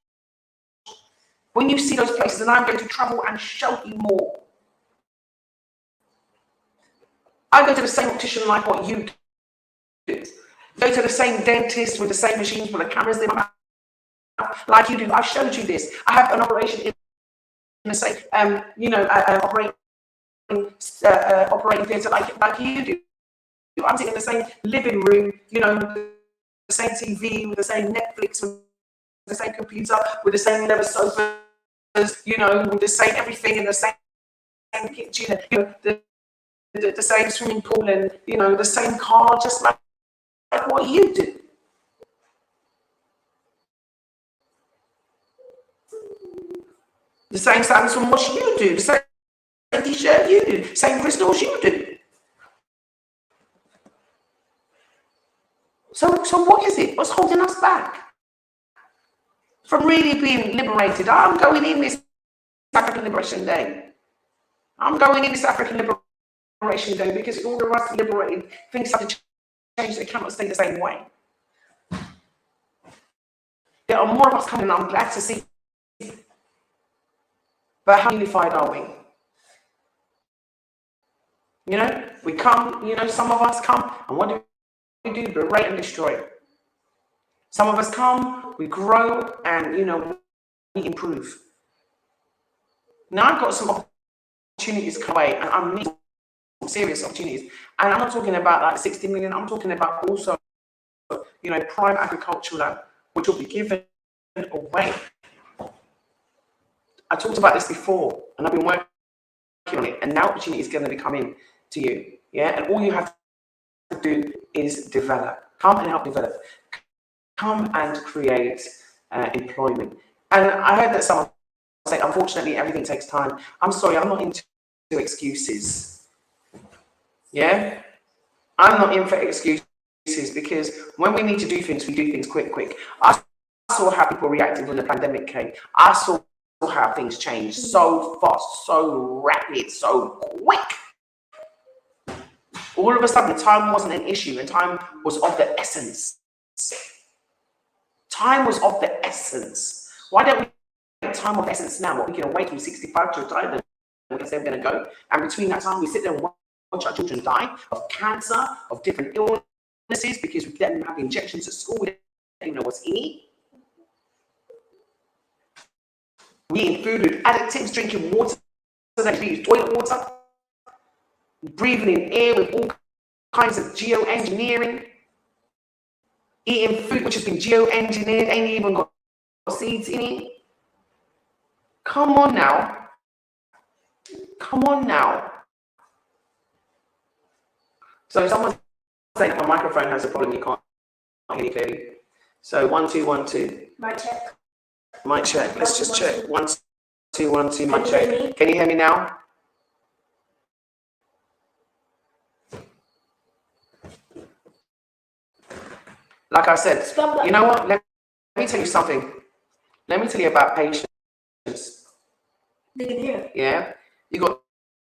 Speaker 1: When you see those places, and I'm going to travel and show you more. I go to the same optician like what you do. Go to the same dentist with the same machines with the cameras in my mouth like you do. I showed you this. I have an operation in the same, you know, operating theatre like you do. I'm sitting in the same living room, you know, the same TV, with the same Netflix, with the same computer, with the same leather sofas, you know, with the same everything in the same kitchen, you know, the same swimming pool, and, you know, the same car, just like what you do. The same standards from what you do. The same t-shirt you do. Same crystals you do. So what is it? What's holding us back from really being liberated? I'm going in this African Liberation Day. I'm going in this African Liberation Day because in order for us to be liberated, things have to change. They cannot stay the same way. There are more of us coming, I'm glad to see. But how unified are we? You know, we come, you know, some of us come, and what do we do? Berate and destroy. Some of us come, we grow, and, you know, we improve. Now I've got some opportunities come away, and I'm meeting some serious opportunities. And I'm not talking about like 60 million, I'm talking about also, you know, prime agricultural land, which will be given away. I talked about this before, and I've been working on it, and now opportunity is going to be coming to you. Yeah, and all you have to do is develop. Come and help develop. Come and create employment. And I heard that someone say, unfortunately, everything takes time. I'm sorry, I'm not into excuses. Yeah, I'm not in for excuses, because when we need to do things, we do things quick. I saw how people reacted when the pandemic came. I saw how things changed so fast, so rapid, so quick. All of a sudden, time wasn't an issue, and time was of the essence. Time was of the essence. Why don't we make time of essence now? What, we can wait till 65 to retire, then we say we're going to go, and between that time, we sit there and watch our children die of cancer, of different illnesses, because we let them have injections at school. We don't even know what's in it. We eat food with additives, drinking water that we use toilet water, breathing in air with all kinds of geoengineering, eating food which has been geoengineered, ain't even got seeds in it. Come on now. Come on now. So someone's saying that my microphone has a problem, you can't hear me clearly. So 1 2 1 2.
Speaker 2: Mic check.
Speaker 1: Mic check. Let's just check. 1 2 1 2. Mic check. Can you hear me now? Like I said, you know what? Let me tell you something. Let me tell you about patients.
Speaker 2: They can hear.
Speaker 1: Yeah? You got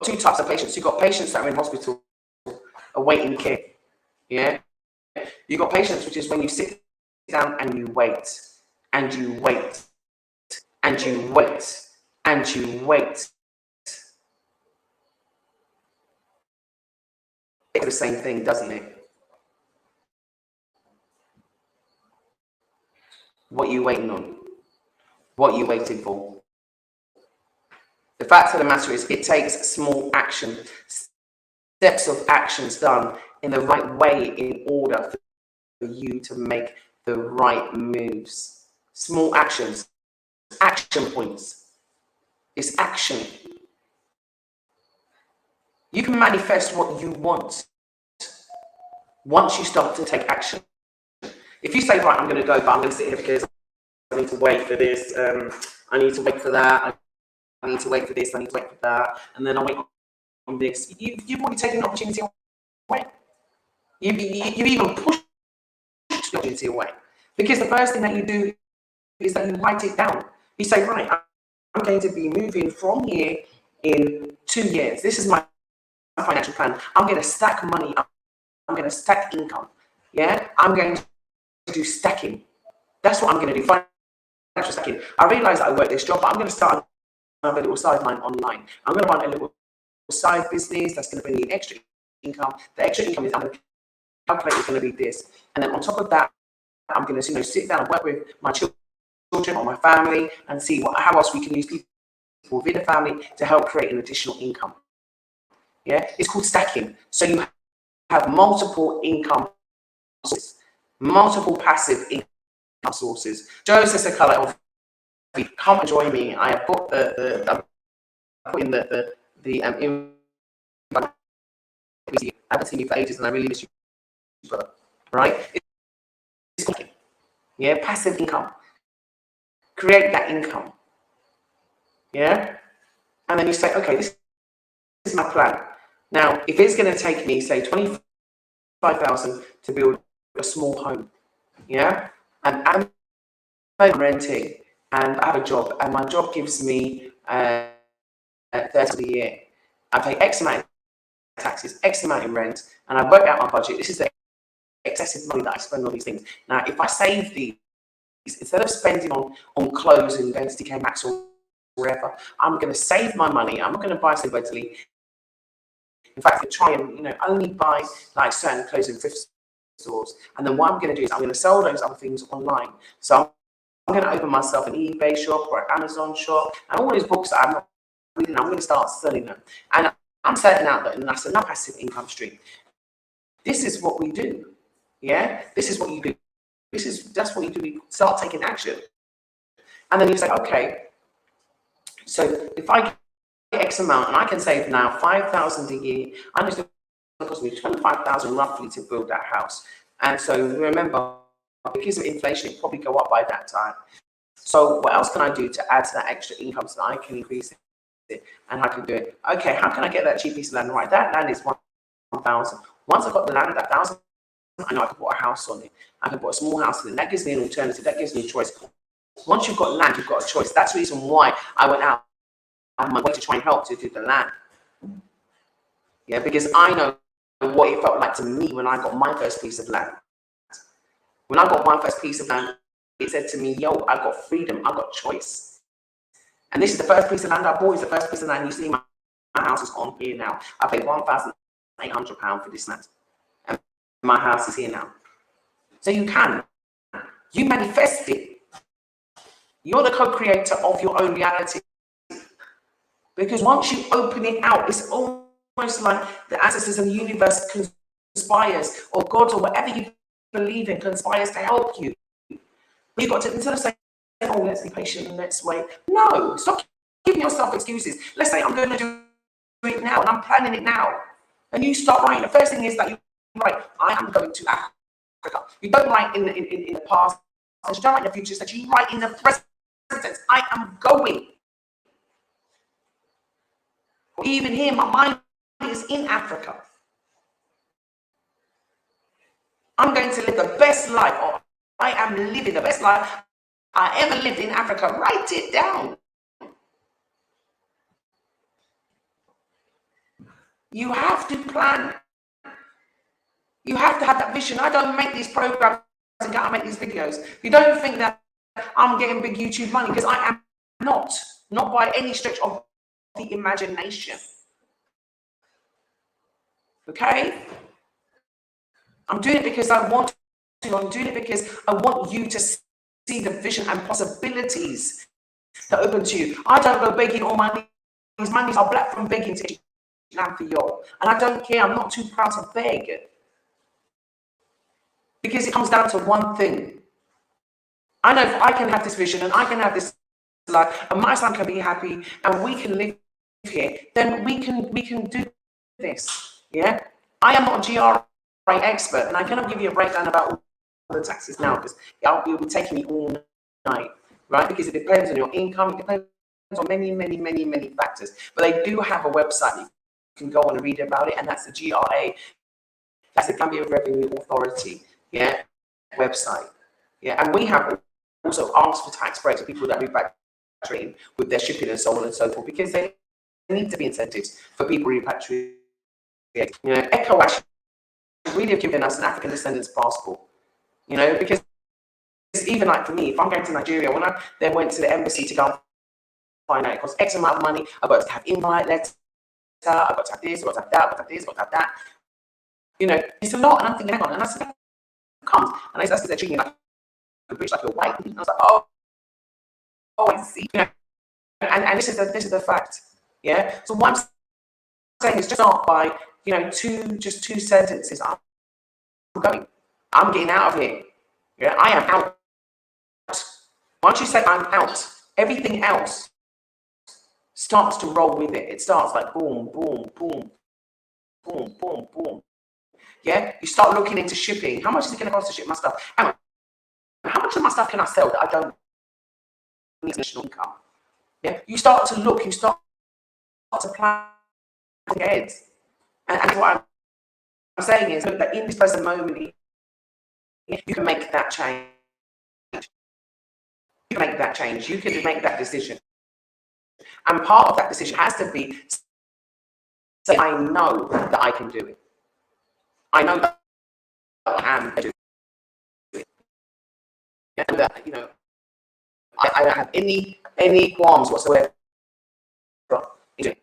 Speaker 1: two types of patients. You got patients that are in hospital awaiting care. Yeah? You got patients, which is when you sit down and you wait, and you wait, and you wait, and you wait. It's the same thing, doesn't it? What are you waiting on? What are you waiting for? The fact of the matter is, it takes small action, steps of actions done in the right way in order for you to make the right moves. Small actions, action points. It's action. You can manifest what you want once you start to take action. If you say, right, I'm going to go, but I'm going to sit here because I need to wait for this, I need to wait for that, I need to wait for this, I need to wait for that, and then I'll wait on this. You've already taken the opportunity away. You've even pushed the opportunity away. Because the first thing that you do is that you write it down. You say, right, I'm going to be moving from here in 2 years. This is my financial plan. I'm going to stack money. I'm going to stack income. Yeah, I'm going to do stacking. That's what I'm going to do. Financial stacking. I realize that I work this job, but I'm going to start another little sideline online. I'm going to run a little side business that's going to bring me extra income. The extra income is, I'm going to calculate, is going to be this, and then on top of that, I'm going to, you know, sit down and work with my children or my family and see how else we can use people within the family to help create an additional income. Yeah, it's called stacking. So you have multiple income sources, multiple passive income sources. Joseph Sakala of come and join me. I have put I put in the invite. I haven't seen you for ages, and I really miss you, brother. right? It's yeah, passive income. Create that income, yeah? And then you say, okay, this is my plan. Now, if it's going to take me, say, 25,000 to build a small home, yeah? And I'm renting, and I have a job, and my job gives me 30 a year. I pay X amount of taxes, X amount in rent, and I work out my budget. This is the excessive money that I spend on these things. Now, if I save these, instead of spending on clothes and going to DK Maxx or wherever, I'm going to save my money. I'm not going to buy so readily. In fact, I try and only buy like certain clothes in thrift stores. And then what I'm going to do is I'm going to sell those other things online. So I'm going to open myself an eBay shop or an Amazon shop, and all these books that I'm not reading, I'm going to start selling them. And I'm setting out that, and that's another passive income stream. This is what we do. Yeah, this is what you do. That's what you do. You start taking action, and then you say, okay, so if I get X amount and I can save now 5,000 a year, I'm just going to cost me 25,000 roughly to build that house. And so remember, because of inflation, it probably go up by that time. So what else can I do to add to that extra income so that I can increase it and I can do it? Okay, how can I get that cheap piece of land? Right, that land is 1,000. Once I've got the land at that 1,000, I know I can put a house on it. I can put a small house on it. That gives me an alternative. That gives me a choice. Once you've got land, you've got a choice. That's the reason why I went out on my way to try and help to do the land. Yeah, because I know what it felt like to me when I got my first piece of land. When I got my first piece of land, it said to me, yo, I got freedom, I got choice. And this is the first piece of land I bought. It's the first piece of land. You see, my house is on here now. I paid £1,800 for this land. And my house is here now. So you manifest it. You're the co-creator of your own reality. Because once you open it out, it's almost like the ancestors and the universe conspires, or God, or whatever you believe in, conspires to help you. You've got to, instead of saying, oh, let's be patient and let's wait. No, stop giving yourself excuses. Let's say I'm going to do it now and I'm planning it now. And you start writing. The first thing is that you write, I am going to Africa. You don't write in the past, you don't write in the future, that you write in the present tense, I am going. Even here, my mind is in Africa. I'm going to live the best life, or I am living the best life I ever lived in Africa. Write it down. You have to plan. You have to have that vision. I don't make these programs and I make these videos. You don't think that I'm getting big YouTube money, because I am not by any stretch of the imagination. Okay? I'm doing it because I want to. I'm doing it because I want you to see the vision and possibilities that open to you. I don't go begging all my knees. My knees are black from begging to land for you. And I don't care. I'm not too proud to beg. Because it comes down to one thing. I know if I can have this vision and I can have this life, and my son can be happy, and we can live here, then we can do this. Yeah? I am not a GRA expert, and I cannot give you a breakdown about all the taxes now, because it will be taking me all night, right? Because it depends on your income, it depends on many factors. But they do have a website you can go on and read about it, and that's the GRA. That's the Gambia Revenue Authority, yeah, website. Yeah, and we have also asked for tax breaks for people that repatriate with their shipping and so on and so forth, because there need to be incentives for people repatriate. You know, ECHO actually really have given us an African descendants passport. You know, because even like for me, if I'm going to Nigeria, when I then went to the embassy to go and find out it costs X amount of money, I've got to have invite letter, I've got to have this, I've got to have that, I've got to have this, I've got to have that. You know, it's a lot, and I'm thinking, hang on, and I said, comes, and that's because they're treating me like a bitch, like you're white. And I was like, oh, I see. You know, and this is the fact. Yeah. So what I'm saying is just start by, you know, just two sentences. I'm going. I'm getting out of here. Yeah, I am out. Once you say I'm out, everything else starts to roll with it. It starts like boom, boom, boom, boom, boom, boom. Yeah, you start looking into shipping. How much is it going to cost to ship my stuff? Hang on, how much of my stuff can I sell that I don't need additional income? Yeah, you start to look, you start to plan ahead. And what I'm saying is that in this present moment, you can make that change. You can make that change. You can make that decision. And part of that decision has to be say, I know that I can do it. I know that I am do it. And that, I don't have any qualms whatsoever. At the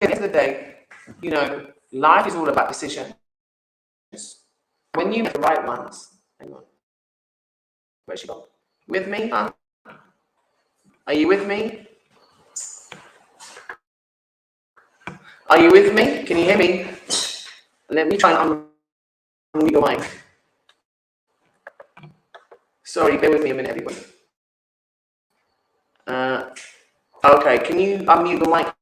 Speaker 1: end of the day, life is all about decisions. When you make the right ones, hang on, where's she gone? With me, huh? Are you with me? Are you with me? Can you hear me? Let me try and unmute your mic. Sorry, bear with me a minute, everybody. Okay, can you unmute the mic,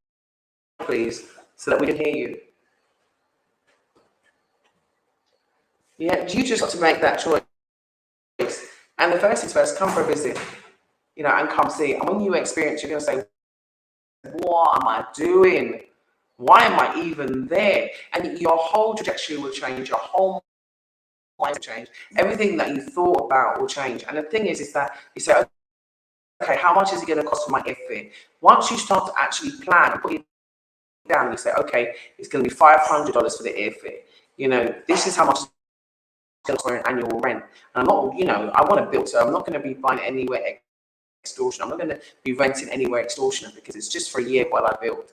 Speaker 1: please, so that we can hear you? Yeah, you just got to make that choice. And the first things first, come for a visit, and come see. And when you experience, you're going to say, what am I doing? Why am I even there? And your whole trajectory will change, your whole mind will change. Everything that you thought about will change. And the thing is that you say, okay, how much is it going to cost for my airfare? Once you start to actually plan and put it down, you say, okay, it's going to be $500 for the airfare. This is how much it's going to cost for an annual rent. And I'm not, I want to build, so I'm not going to be buying anywhere extortion. I'm not going to be renting anywhere extortionate because it's just for a year while I build.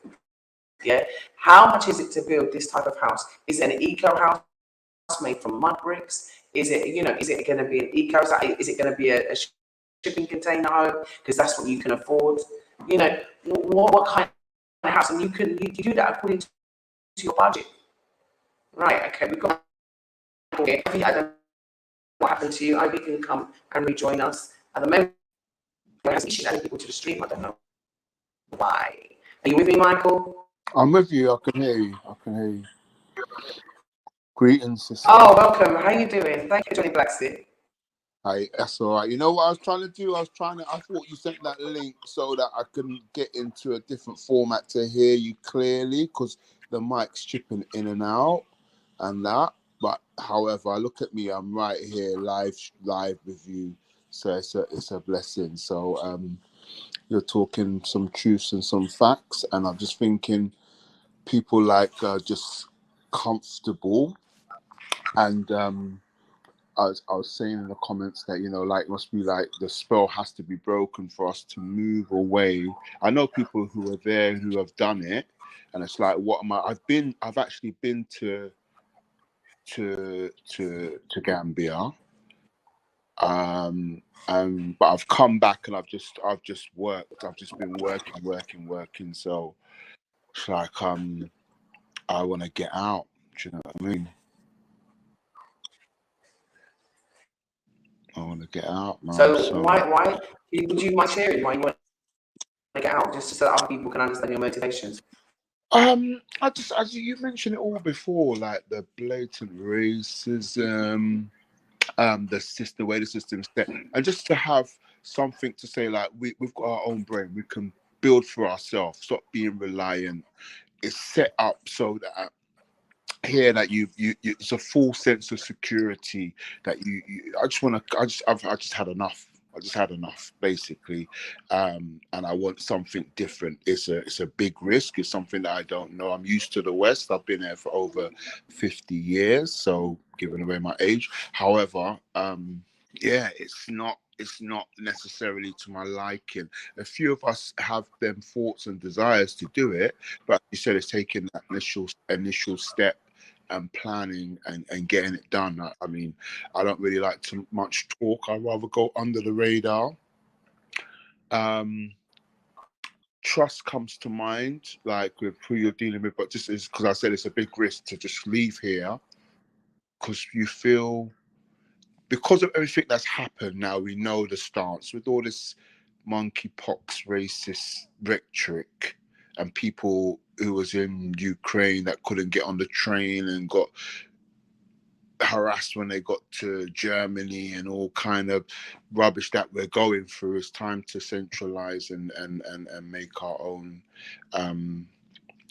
Speaker 1: Yeah. How much is it to build this type of house? Is it an eco house made from mud bricks? Is it, is it going to be an eco house? Is it going to be a shipping container home? Because that's what you can afford. What kind of house? And you do that according to your budget. Right. Okay. We've got. I don't know what happened to you. Ivy can come and rejoin us. At the moment, she's adding people to the stream. I don't know why. Are you with me, Michael?
Speaker 3: I'm with you. I can hear you. Greetings, sister.
Speaker 1: Oh, welcome. How you doing? Thank you for joining BlaXit.
Speaker 3: Hi, that's all right. You know what I was trying to do? I thought you sent that link so that I can get into a different format to hear you clearly because the mic's chipping in and out and that. But however, look at me. I'm right here live with you. So it's a blessing. So you're talking some truths and some facts, and I'm just thinking people like just comfortable. And I was saying in the comments that like must be like the spell has to be broken for us to move away. I know people who are there who have done it, and it's like, what am I? I've actually been to Gambia, but I've come back and I've just worked. I've just been working. So it's like I want to get out. Do you know what I mean? I want to get out, man.
Speaker 1: So why would you mind sharing why you want to get out, just so that other people can understand your motivations?
Speaker 3: As you mentioned it all before, like the blatant racism, the way the system's set, and just to have something to say, like we've got our own brain, we can build for ourselves, stop being reliant. It's set up so that here that you it's a full sense of security that I've just had enough. I just had enough, basically, and I want something different. It's a big risk. It's something that I don't know. I'm used to the West. I've been there for over 50 years, so giving away my age. However, yeah, it's not necessarily to my liking. A few of us have them thoughts and desires to do it, but you said it's taking that initial step and planning and getting it done. I mean, I don't really like too much talk. I'd rather go under the radar. Trust comes to mind, like with who you're dealing with, but just is because I said it's a big risk to just leave here because you feel, because of everything that's happened now, we know the stance with all this monkeypox racist rhetoric and people who was in Ukraine that couldn't get on the train and got harassed when they got to Germany, and all kind of rubbish that we're going through. It's time to centralize and make our own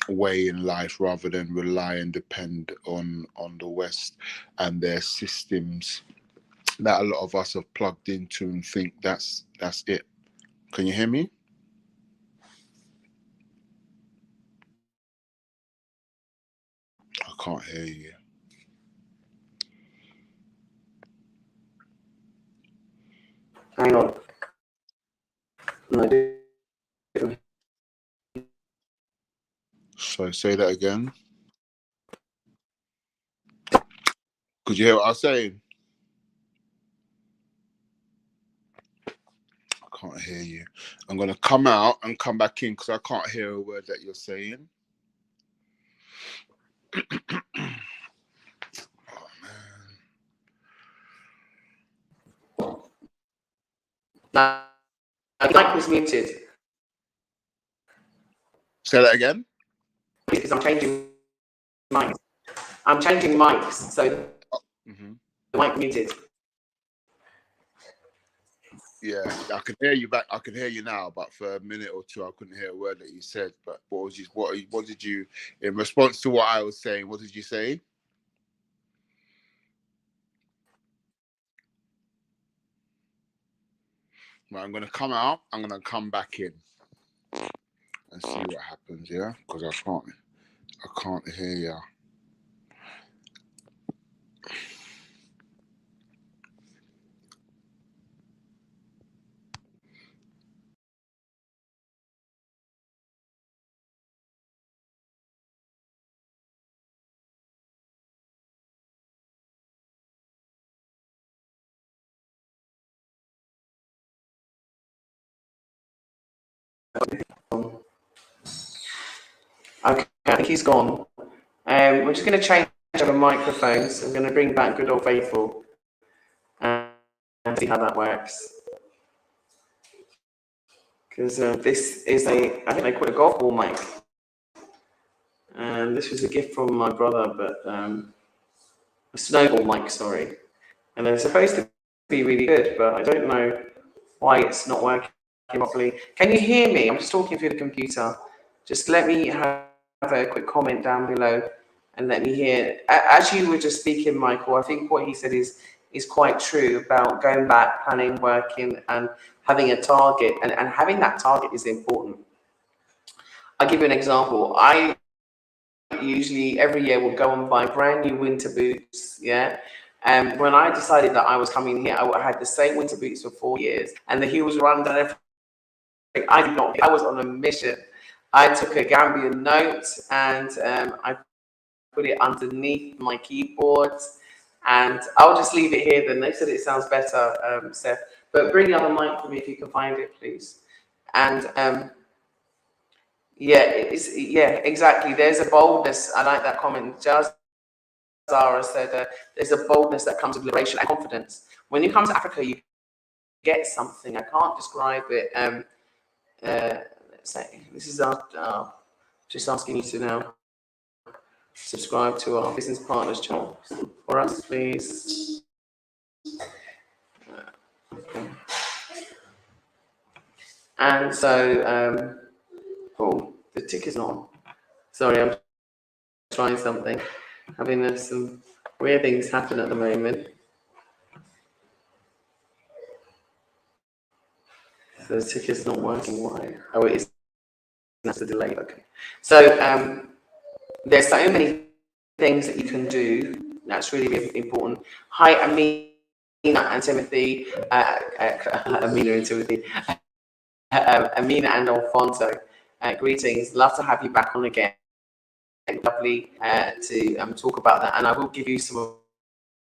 Speaker 3: way in life, rather than rely and depend on the West and their systems that a lot of us have plugged into and think that's it. Can you hear me? I can't hear you.
Speaker 1: Hang on. No, I didn't.
Speaker 3: So say that again. Could you hear what I was saying? I can't hear you. I'm going to come out and come back in because I can't hear a word that you're saying. Oh, man.
Speaker 1: No, the mic was muted.
Speaker 3: Say that again.
Speaker 1: Because I'm changing mics. I'm changing mics, so the mic muted.
Speaker 3: Yeah, I can hear you back. I can hear you now, but for a minute or two, I couldn't hear a word that you said. But what did you, in response to what I was saying, what did you say? Well, I'm going to come out. I'm going to come back in and see what happens. Yeah, because I can't hear you.
Speaker 1: Okay, I think he's gone. We're just going to change over microphones. I'm going to bring back good old faithful and see how that works. Because this is I think they call it a golf ball mic. And this was a gift from my brother, but a snowball mic, sorry. And they're supposed to be really good, but I don't know why it's not working properly. Can you hear me? I'm just talking through the computer. Just let me have a quick comment down below and let me hear. As you were just speaking, Michael, I think what he said is quite true about going back, planning, working, and having a target. And having that target is important. I'll give you an example. I usually every year will go and buy brand new winter boots. Yeah. And when I decided that I was coming here, I had the same winter boots for 4 years, and the heels were undone. Everything. I did not. I was on a mission. I took a Gambian note and I put it underneath my keyboard, and I'll just leave it here. Then they said it sounds better, Seth. But bring the other mic for me if you can find it, please. And yeah, exactly. There's a boldness. I like that comment. Zara said, there's a boldness that comes with liberation and confidence. When you come to Africa, you get something. I can't describe it. Let's say, this is just asking you to now subscribe to our business partners channel for us, please. Okay. And so, oh, the tick is on. Sorry, I'm trying something. Having some weird things happen at the moment. So the ticket's not working. Why? Oh, it is. That's a delay. Okay. So there's so many things that you can do. That's really, really important. Hi, Amina and Timothy. Amina and Timothy. Amina and Alfonso. Greetings. Love to have you back on again. Lovely to talk about that, and I will give you some of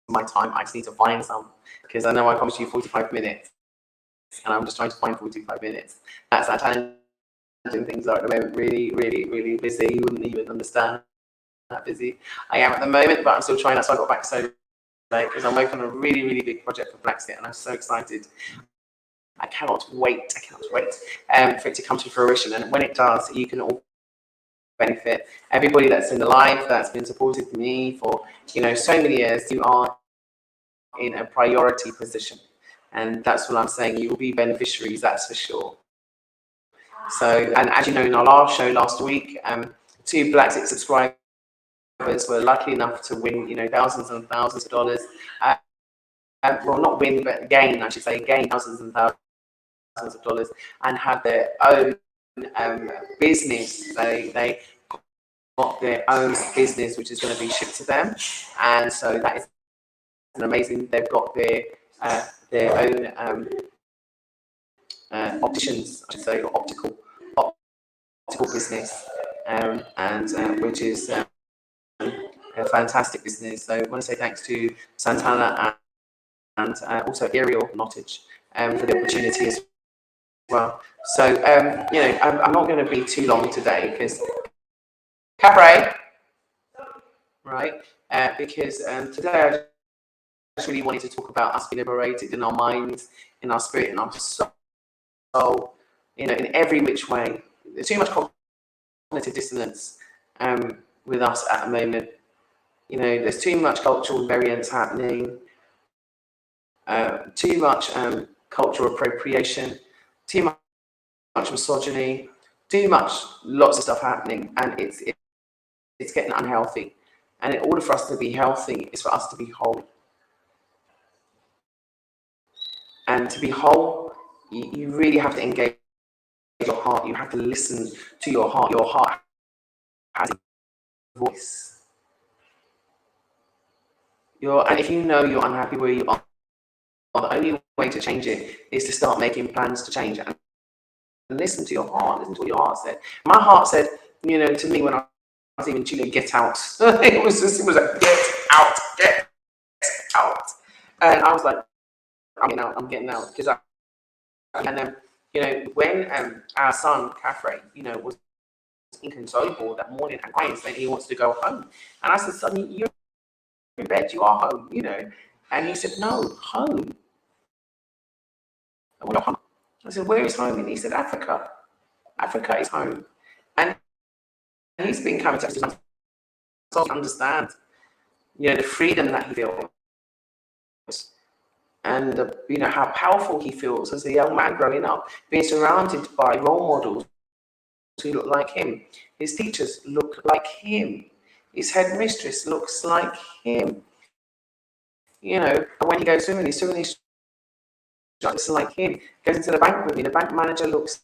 Speaker 1: my time. I just need to find some because I know I promised you 45 minutes, and I'm just trying to find 45 minutes. That's how challenging things are at the moment. Really, really, really busy. You wouldn't even understand how busy I am at the moment, but I'm still trying. That's why I got back so late because I'm working on a really, really big project for BlaXit, and I'm so excited. I cannot wait. For it to come to fruition, and when it does, you can all benefit. Everybody that's in the live that's been supporting me for, you know, so many years, you are in a priority position. And that's what I'm saying. You will be beneficiaries, that's for sure. So, and as you know, in our last show last week, 2 BlaXit subscribers were lucky enough to win, you know, thousands and thousands of dollars. Well, not win, but gain, I should say, gain thousands and thousands of dollars, and have their own business. They got their own business, which is going to be shipped to them, and so that is an amazing. They've got their own opticians, I should say, or optical business, and which is a fantastic business. So I want to say thanks to Santana and also Aerial Nottage for the opportunity as well. So you know, I'm not going to be too long today because Cabaret, right? Because today I just really wanted to talk about us being liberated in our minds, in our spirit, in our soul, you know, in every which way. There's too much cognitive dissonance with us at the moment. You know, there's too much cultural variance happening, too much cultural appropriation, too much misogyny, too much, lots of stuff happening, and it's getting unhealthy. And in order for us to be healthy, is for us to be whole. And to be whole, you really have to engage your heart. You have to listen to your heart. Your heart has a voice. And if you know you're unhappy where you are, the only way to change it is to start making plans to change it. And listen to your heart. Listen to what your heart said. My heart said, you know, to me when I was even Chile, get out. it was a get out. And I was like, I'm getting out. Because you know, when our son, Caffrey, you know, was inconsolable that morning and crying, saying he wants to go home. And I said, son, you're in bed, you are home, you know. And he said, no, home. I went, home. I said, where is home? And he said, Africa. Africa is home. And he's been coming to us to understand, you know, the freedom that he feels. And you know, how powerful he feels as a young man growing up, being surrounded by role models who look like him. His teachers look like him. His headmistress looks like him. You know, and when he goes swimming, he's looks like him. Goes into the bank with me, the bank manager looks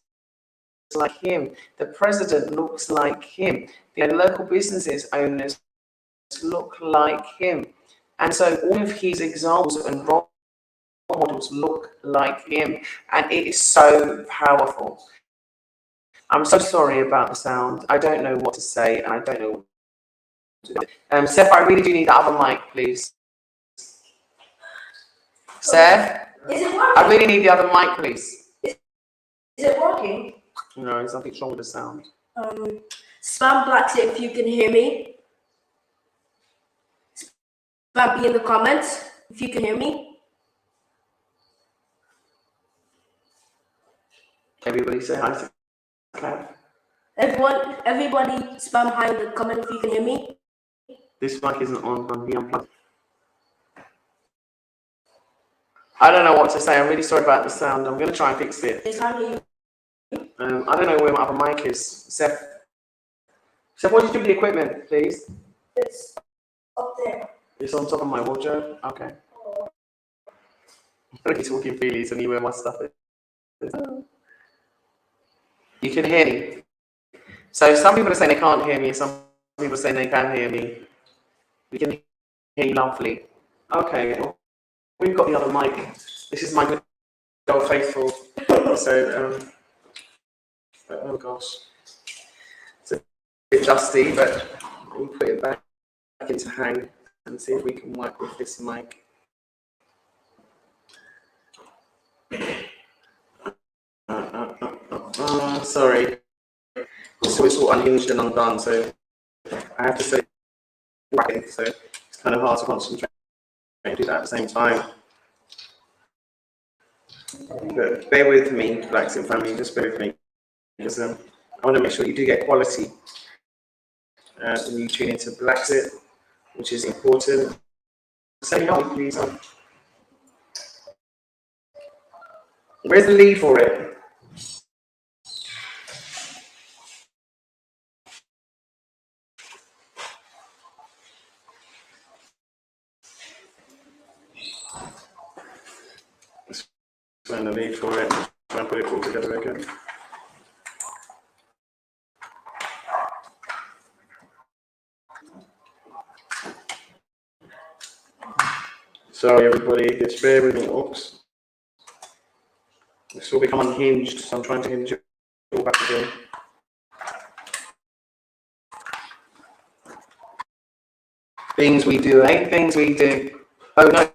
Speaker 1: like him. The president looks like him. The local businesses owners look like him. And so all of his examples and role models look like him. And it is so powerful. I'm so sorry about the sound. I don't know what to say, and I don't know what to do. Seth, I really do need the other mic, please. Seth?
Speaker 2: Is it working?
Speaker 1: I really need the other mic, please.
Speaker 2: Is it working?
Speaker 1: No, there's something wrong with the sound.
Speaker 2: Spam BlaXit if you can hear me. Spam B in the comments if you can hear me.
Speaker 1: Everybody say hi to Cav.
Speaker 2: Everybody spam hi in the comment if you can hear me.
Speaker 1: This mic isn't on, I'm being unplugged. I don't know what to say. I'm really sorry about the sound. I'm going to try and fix it.
Speaker 2: Yes, I hear you.
Speaker 1: I don't know where my other mic is. Seth, what did you do with the equipment, please?
Speaker 2: It's up there.
Speaker 1: It's on top of my wardrobe? Okay. I'm really talking freely to me where my stuff is. You can hear me. So some people are saying they can't hear me. Some people are saying they can hear me. We can hear you lovely. Okay. Well, we've got the other mic. This is my good old faithful. So, oh gosh. It's a bit dusty, but we'll put it back into hang and see if we can work with this mic. Sorry. So it's all unhinged and undone, so I have to say, so it's kind of hard to concentrate and do that at the same time. But bear with me, BlaXit family, just bear with me, because I want to make sure you do get quality when you tune into BlaXit, which is important. Say hi, please. Where's the lead for it? Let's find the lead for it. Try and put it all together again. Sorry, everybody, just bear with me. Oops. It's all become unhinged, so I'm trying to hinge it all back again. Things we do, eh? Things we do. Oh no,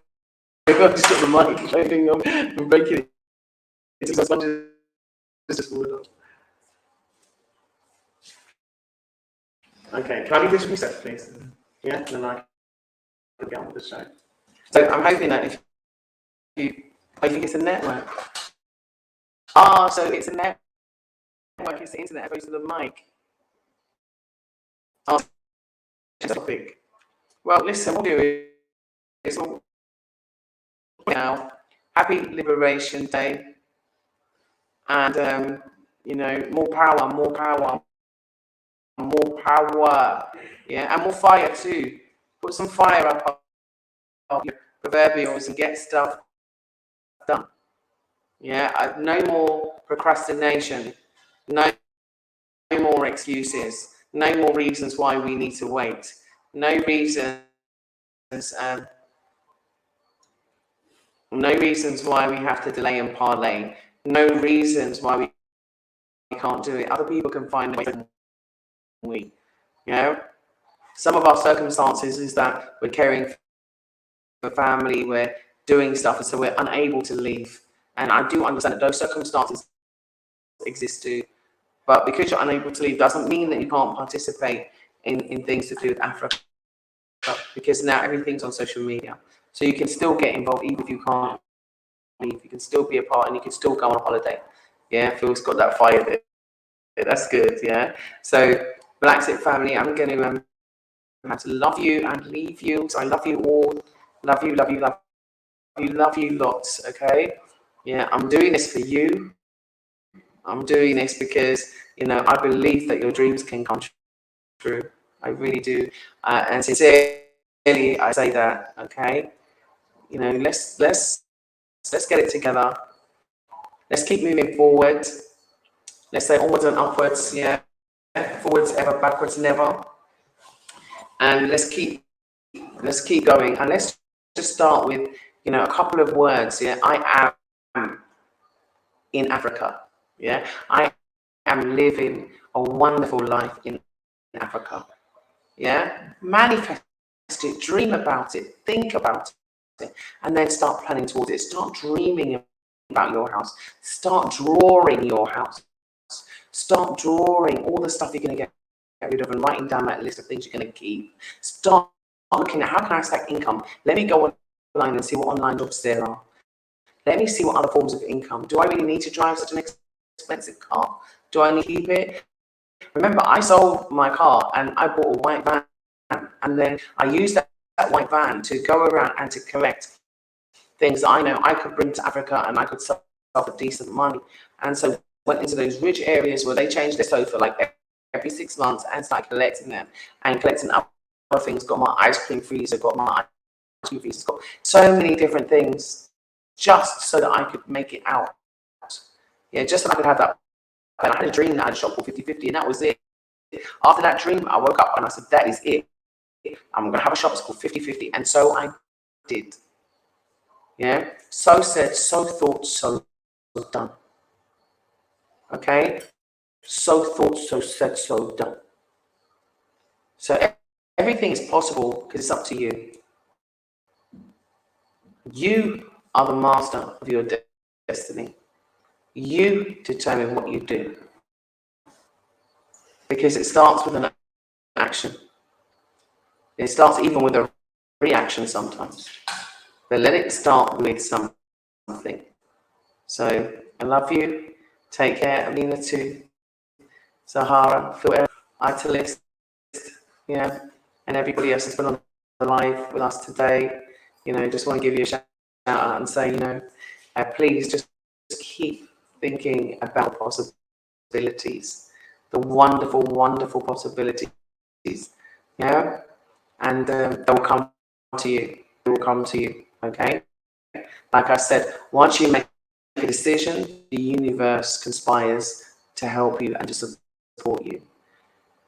Speaker 1: I've just got the mic. I'm breaking it. It's just just falling off. Okay, can I do this reset, please? Yeah, and then I can get on with the show. So I'm hoping that if you, I think it's a network. Ah, so it's a network. It's the internet opposed to the mic. Oh, topic. Well, listen, we'll do it. All now. Happy Liberation Day, and you know, more power, more power, more power. Yeah, and more fire too. Put some fire up your proverbials and get stuff done. Yeah, no more procrastination. No more excuses. No more reasons why we need to wait. No reasons. No reasons why we have to delay and parlay. No reasons why we can't do it. Other people can find a way than we. You know, some of our circumstances is that we're caring for family, we're doing stuff, and so we're unable to leave. And I do understand that those circumstances exist too. But because you're unable to leave doesn't mean that you can't participate in things to do with Africa. Because now everything's on social media. So you can still get involved even if you can't leave. You can still be a part and you can still go on holiday. Yeah, Phil's got that fire there. That's good, yeah. So, BlaXit family, I'm going to have to love you and leave you. So I love you all. Love you, love you, love you, love you lots, okay? Yeah, I'm doing this for you. I'm doing this because, you know, I believe that your dreams can come true. I really do. And sincerely, I say that, okay? You know, let's get it together. Let's keep moving forward. Let's say onwards and upwards, yeah. Forwards ever, backwards never. And let's keep going. And let's just start with, you know, a couple of words. Yeah, I am in Africa. Yeah, I am living a wonderful life in Africa. Yeah, manifest it, dream about it, think about it, and then start planning towards it. Start dreaming about your house. Start drawing your house. Start drawing all the stuff you're going to get rid of and writing down that list of things you're going to keep. Start looking at how can I stack income. Let me go online and see what online jobs there are. Let me see what other forms of income. Do I really need to drive such an expensive car? Do I need to keep it? Remember, I sold my car and I bought a white van, and then I used that white van to go around and to collect things that I know I could bring to Africa and I could sell for decent money. And so went into those rich areas where they changed their sofa like every 6 months and started collecting them and collecting other things. Got my ice cream freezer, got my ice cream freezer, got so many different things just so that I could make it out. Yeah, just so I could have that. And I had a dream that I'd shop for 50/50 and that was it. After that dream, I woke up and I said, that is it. I'm going to have a shop that's called 50/50. And so I did. Yeah. So said, so thought, so done. Okay. So thought, so said, so done. So everything is possible because it's up to you. You are the master of your destiny. You determine what you do. Because it starts with an action. It starts even with a reaction sometimes. But let it start with something. So I love you. Take care. Amina too. Sahara, Phil, Italist, Yeah, and everybody else that's been on the live with us today, just want to give you a shout out and say, please just keep thinking about possibilities, the wonderful, wonderful possibilities. Yeah, and they will come to you. They will come to you. Okay. Like I said, once you make a decision, the universe conspires to help you and to support you.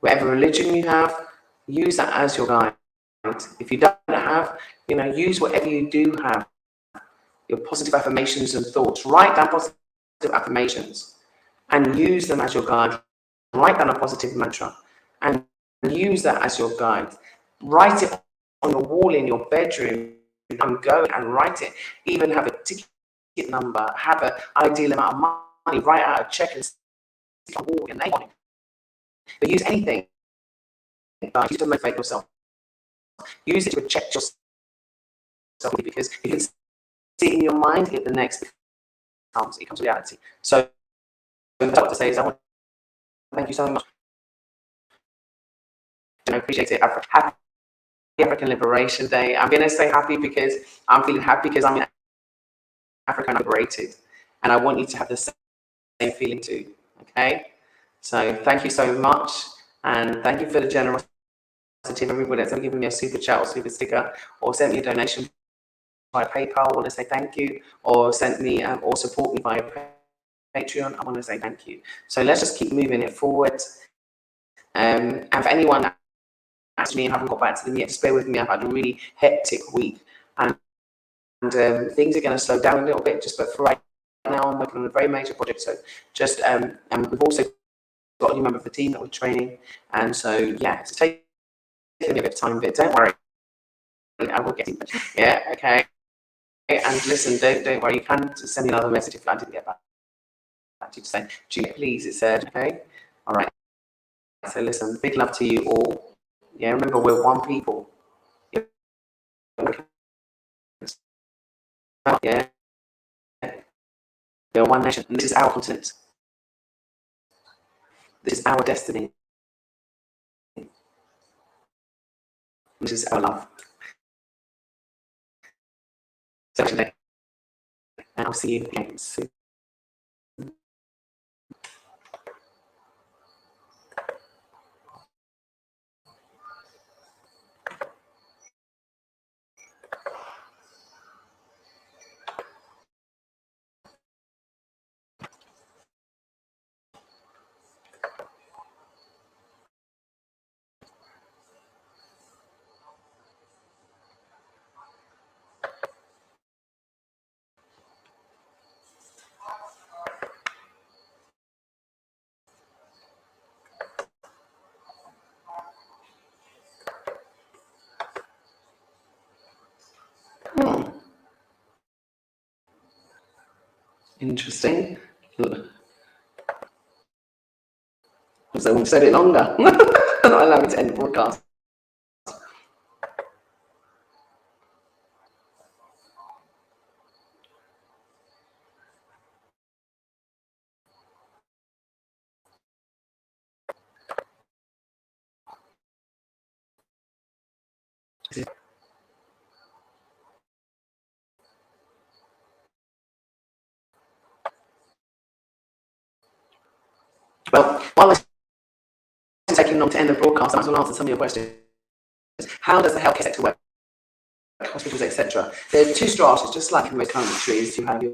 Speaker 1: Whatever religion you have, use that as your guide. If you don't have, use whatever you do have, your positive affirmations and thoughts. Write down positive affirmations and use them as your guide. Write down a positive mantra and use that as your guide. Write it on your wall in your bedroom and go and write it. Even have a ticket number, have an ideal amount of money, write out a check and stick on the wall your name on it. But use anything. Use to motivate yourself. Use it to check yourself, because you can see it in your mind, it the next becomes reality. So what I want to say is I want to thank you so much. I appreciate it. Happy African Liberation Day. I'm going to say happy because I'm feeling happy because I'm in Africa and I'm liberated. And I want you to have the same feeling too. Okay? So thank you so much. And thank you for the generosity of everybody that's given me a super chat or super sticker or sent me a donation via PayPal. I want to say thank you. Or sent me or support me via Patreon. I want to say thank you. So let's just keep moving it forward. And for anyone actually, I haven't got back to them yet, just bear with me. I've had a really hectic week, and things are going to slow down a little bit. But for right now, I'm working on a very major project. So just and we've also got a new member of the team that we're training, and so yeah, it's taking me a bit of time, but don't worry, I will get it. Yeah, okay. And listen, don't worry. You can send me another message if I didn't get back to you to say, Julia, please. It said, okay, all right. So listen, big love to you all. Yeah, remember we're one people. Yeah, we're one nation. And this is our continent. This is our destiny. This is our love. So today, and I'll see you again soon. Interesting. So we've said it longer. Not allow me to end the broadcast. Well, while it's taking long to end the broadcast, I might as well answer some of your questions. How does the healthcare sector work? Hospitals, etc. There's two stratas, just like in most countries. You have your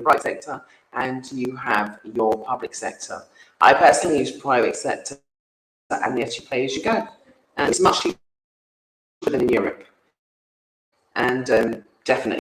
Speaker 1: private sector and you have your public sector. I personally use private sector, and yes, you pay as you go, and it's much cheaper than in Europe. And definitely